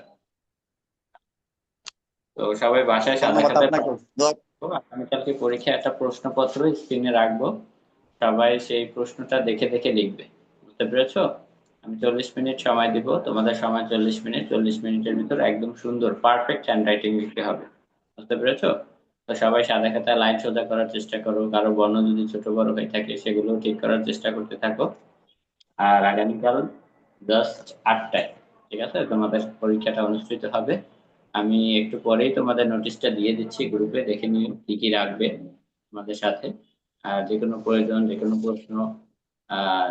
তো সবাই বাসায় সাদা ধন্যবাদ খাতায় আপনাকে। দোয়া আগামীকালকে পরীক্ষা একটা প্রশ্নপত্র স্ক্রিনে রাখবো, সবাই সেই প্রশ্নটা দেখে দেখে লিখবে। বুঝতে পেরেছো? আমি 40 মিনিট সময় দিব, তোমাদের সময় 40 মিনিট। 40 মিনিটের ভিতর একদম সুন্দর পারফেক্ট হ্যান্ড রাইটিং লিখতে হবে। বুঝতে পেরেছো? তো সবাই সাদা খাতায় লাইন সোজা করার চেষ্টা করো, কারো বর্ণ যদি ছোট বড় হয়ে থাকে সেগুলো ঠিক করার চেষ্টা করতে থাকো। আর আগামীকাল জাস্ট 8টায়, ঠিক আছে, তোমাদের পরীক্ষাটা অনুষ্ঠিত হবে। আমি একটু পরেই তোমাদের নোটিশটা দিয়ে দিচ্ছি গ্রুপে, দেখে নিও কি কি রাখবে তোমাদের সাথে। আর যে কোনো প্রয়োজন, যে কোনো প্রশ্ন আর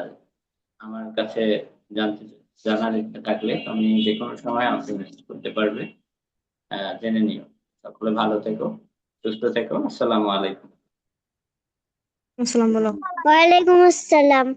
আমার কাছে জানার ইচ্ছা থাকলে আমি যে কোনো সময় আমাকে মেসেজ করতে পারবে। জেনে নিও। সকলে ভালো থেকো, সুস্থ থেকো। আসসালামু আলাইকুম। ওয়ালাইকুম আসসালাম।